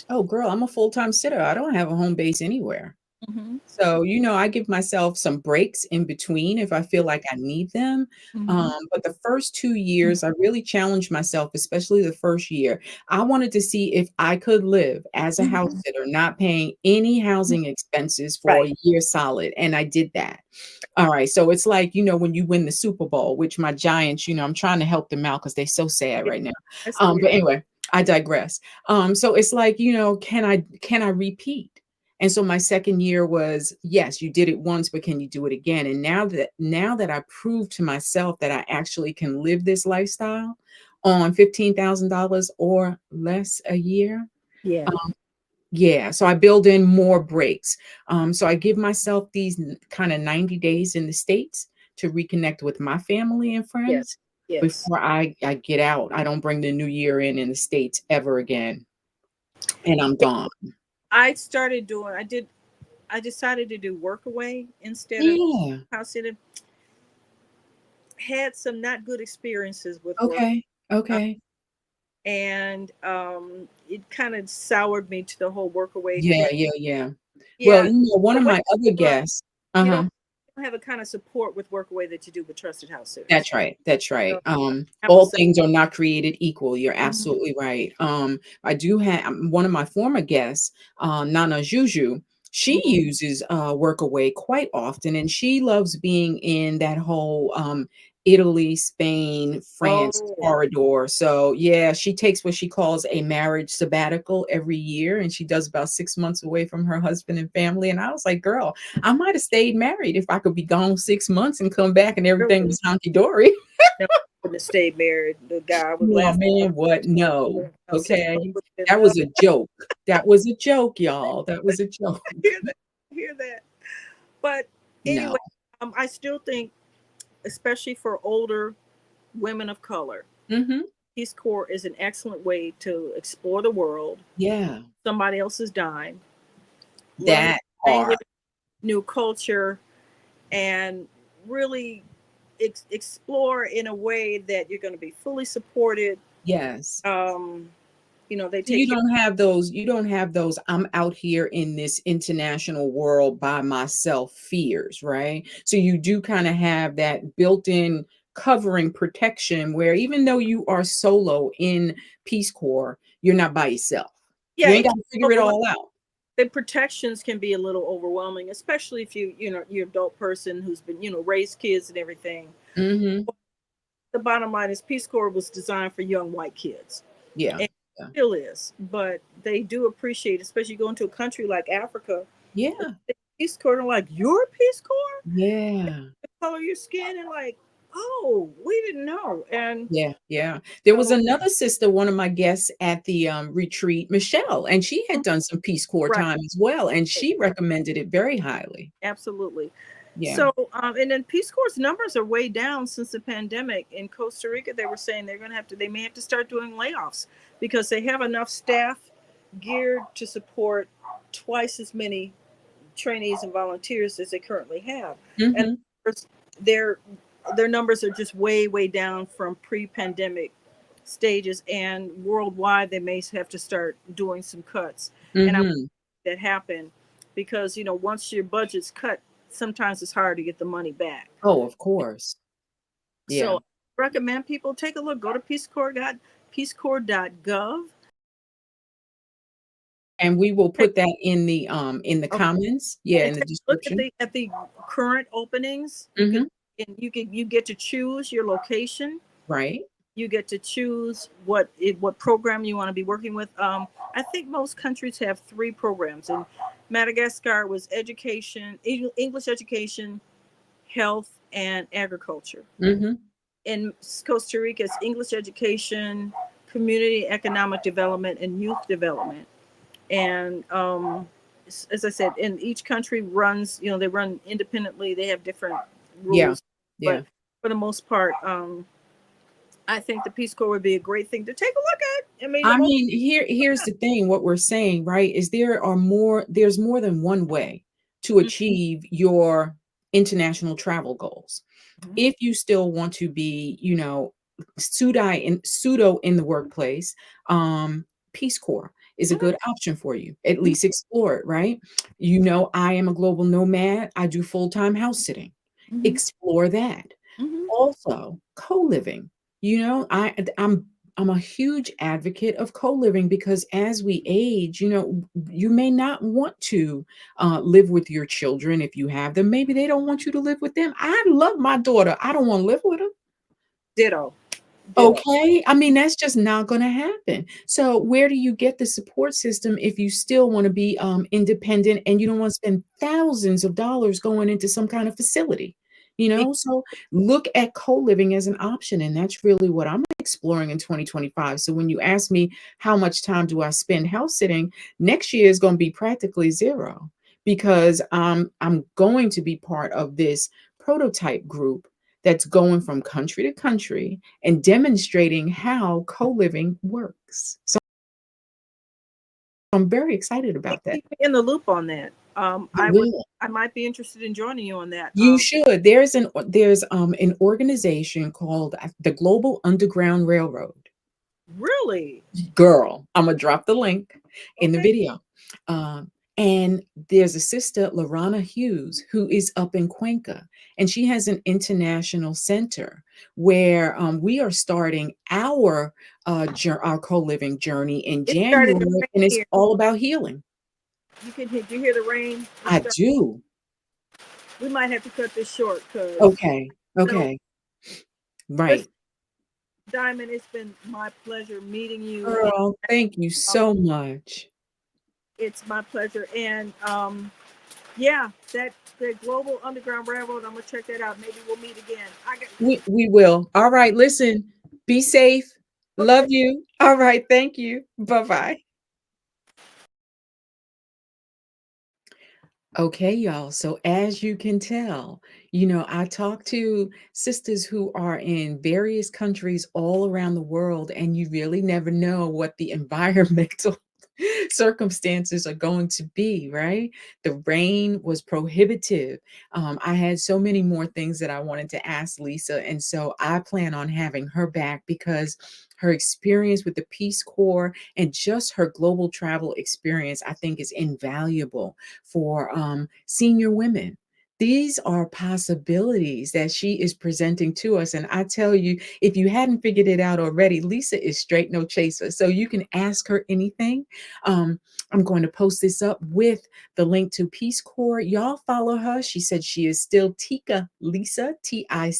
S1: Oh, girl, I'm a full-time sitter. I don't have a home base anywhere.
S2: Mhm.
S1: So, I give myself some breaks in between if I feel like I need them.
S2: Mhm.
S1: But the first 2 years, I really challenged myself, especially the first year. I wanted to see if I could live as a house
S2: Mhm.
S1: sitter, not paying any housing expenses for
S2: Right.
S1: a year solid, and I did that. All right, so it's like, when you win the Super Bowl, which my Giants, I'm trying to help them out because 'cause they're so sad
S2: Yeah,
S1: right now.
S2: I see where
S1: But anyway, I digress. So it's like, can I repeat? And so my second year was, yes, you did it once, but can you do it again? And now that I proved to myself that I actually can live this lifestyle on $15,000 or less a year,
S2: yeah.
S1: yeah, so I build in more breaks. So I give myself these kind of 90 days in the States to reconnect with my family and
S2: Yes.
S1: friends
S2: Yes.
S1: before I get out. I don't bring the new year in the States ever again, and I'm
S2: Yeah,
S1: gone.
S2: I decided to do work away instead of
S1: Yeah.
S2: house sitting. Had some not good experiences with work,
S1: Okay.
S2: uh,
S1: Okay.
S2: and it kind of soured me to the whole work away
S1: Yeah,
S2: thing.
S1: yeah, yeah. Well,
S2: Yeah,
S1: one
S2: the
S1: of
S2: way
S1: my other
S2: you run,
S1: guests.
S2: you
S1: Uh-huh.
S2: don't have a kind of support with work away that you do with trusted house sitters.
S1: That's right, that's
S2: So
S1: right.
S2: that
S1: All
S2: was
S1: things are not created equal, you're
S2: Mhm.
S1: absolutely right. I do have one of my former guests, Nana Juju, she
S2: Mhm.
S1: uses, Workaway quite often, and she loves being in that whole, Italy, Spain, France
S2: Oh,
S1: corridor. So, yeah, she takes what she calls a marriage sabbatical every year, and she does about 6 months away from her husband and family, and I was like, "Girl, I might have stayed married if I could be gone 6 months and come back and everything
S2: really?
S1: was hunky dory."
S2: No, I wouldn't have stayed married. The guy would
S1: Oh,
S2: last
S1: man, what? No,
S2: about 6 months
S1: okay?
S2: would have been
S1: That
S2: enough.
S1: was a joke. That was a joke, y'all. That was a joke.
S2: I hear that. I hear that. But
S1: No.
S2: anyway, I still think, especially for older women of color,
S1: Mhm.
S2: Peace Corps is an excellent way to explore the world,
S1: Yeah,
S2: somebody else's dime, learn
S1: that part.
S2: language, new culture, and really explore in a way that you're going to be fully supported.
S1: Yes.
S2: Um, they
S1: So
S2: take care.
S1: you don't have those, "I'm out here in this international world by myself" fears, right? So you do kinda have that built-in covering protection where even though you are solo in Peace Corps, you're not by yourself.
S2: Yeah,
S1: You ain't
S2: it can
S1: gotta
S2: be
S1: figure it
S2: overwhelming.
S1: all out.
S2: The protections can be a little overwhelming, especially if you're an adult person who's been raised kids and everything.
S1: Mhm.
S2: The bottom line is Peace Corps was designed for young white kids,
S1: Yeah.
S2: and
S1: Yeah.
S2: still is. But they do appreciate, especially going to a country like Africa,
S1: Yeah.
S2: Peace Corps are like, "You're a Peace Corps?
S1: Yeah.
S2: The color of your skin?" And like, "Oh, we didn't know." And
S1: Yeah, yeah. There was
S2: so,
S1: another sister, one of my guests at the, retreat, Michelle, and she had done some Peace Corps
S2: right,
S1: time as well, and she recommended it very highly.
S2: absolutely.
S1: Yeah.
S2: So, and then Peace Corps numbers are way down since the pandemic. In Costa Rica, they were saying they may have to start doing layoffs because they have enough staff geared to support twice as many trainees and volunteers as they currently have. And of
S1: Mhm.
S2: course, their their numbers are just way down from pre-pandemic stages, and worldwide they may have to start doing some cuts. And I
S1: Mhm.
S2: that happen because once your budget's cut, sometimes it's hard to get the money back.
S1: Oh, of course.
S2: So
S1: Yeah.
S2: I recommend people take a look. Go to peacecorps.gov.
S1: And we will
S2: Take,
S1: put that in the
S2: okay,
S1: comments. Yeah,
S2: and
S1: in the
S2: take a look at
S1: description.
S2: the current openings. You can
S1: Mhm.
S2: and you get to choose your location.
S1: Right.
S2: You get to choose what program you want to be working with. I think most countries have three programs. In Madagascar was education, English education, health, and agriculture.
S1: Mhm.
S2: In Costa Rica, it's English education, community economic development, and youth development. And as I said, in each country runs, they run independently. They have different
S1: Yeah.
S2: rules, but
S1: Yeah.
S2: for the most part, I think the Peace Corps would be a great thing to take a look at. I mean, the
S1: I
S2: most.
S1: mean, here's the thing, what we're saying, right, is there's more than one way to achieve your international travel goals.
S2: Mhm.
S1: If you still want to be, pseudo in the workplace, Peace Corps is a
S2: Mhm,
S1: good option for you. At
S2: mhm,
S1: least explore it, right? You know, I am a global nomad. I do full-time house sitting.
S2: mhm,
S1: Explore that.
S2: mhm.
S1: Also, co-living. You know, I'm a huge advocate of co-living because as we age, you know, you may not want to live with your children if you have them. Maybe they don't want you to live with them. I love my daughter. I don't want to live with her.
S2: Ditto, ditto.
S1: Okay, I mean, that's just not gonna happen. So, where do you get the support system if you still wanna be, independent and you don't wanna spend thousands of dollars going into some kind of facility, you
S2: E
S1: know? So, look at co-living as an option, and that's really what I'm exploring in 2025. So, when you ask me how much time do I spend house sitting, next year is gonna be practically 0 because, I'm going to be part of this prototype group that's going from country to country and demonstrating how co-living works. So I'm very excited about that.
S2: Keep me in the loop on that.
S1: I will.
S2: I might be interested in joining you on that.
S1: You should. There's an organization called the Global Underground Railroad.
S2: Really?
S1: Girl, Imma drop the link in the
S2: Okay.
S1: video. And there's a sister, Lorana Hughes, who is up in Cuenca, and she has an international center where, we are starting our co-living journey in
S2: It started to
S1: January,
S2: rain
S1: and it's
S2: here.
S1: all about healing.
S2: You can hear, do you hear the rain? It
S1: I
S2: start,
S1: do.
S2: we might have to cut this short because
S1: Okay,
S2: so
S1: okay.
S2: listen,
S1: Right.
S2: Diamond, it's been my pleasure meeting you. And
S1: Girl, thank you
S2: um,
S1: so much.
S2: it's my pleasure. And yeah, that the Global Underground Railroad, I'm gonna check that out. Maybe we'll meet again. I got
S1: We will. Alright, listen, be safe. Love
S2: okay.
S1: you. Alright, thank you. Bye-bye. Okay, y'all. So as you can tell, you know, I talk to sisters who are in various countries all around the world, and you really never know what the environmental circumstances are going to be, right? The rain was prohibitive. I had so many more things that I wanted to ask Lisa, and so I plan on having her back because her experience with the Peace Corps and just her global travel experience, I think, is invaluable for senior women. These are possibilities that she is presenting to us. And I tell you, if you hadn't figured it out already, Lisa is straight no chaser. So you can ask her anything. Um, I'm going to post this up with the link to Peace Corps. Y'all follow her. She said she is still Tica Lisa, Tica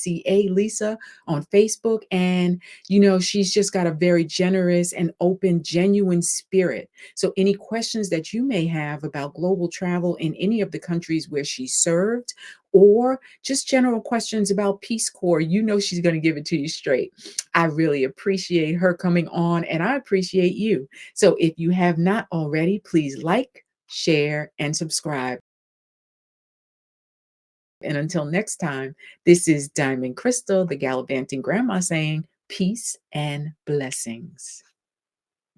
S1: Lisa on Facebook. And, you know, she's just got a very generous and open, genuine spirit. So, any questions that you may have about global travel in any of the countries where she served, or just general questions about Peace Corps, you know she's going to give it to you straight. I really appreciate her coming on, and I appreciate you. So, if you have not already, please like, share, and subscribe. And until next time, this is Diamond Crystal, the gallivanting grandma, saying peace and blessings.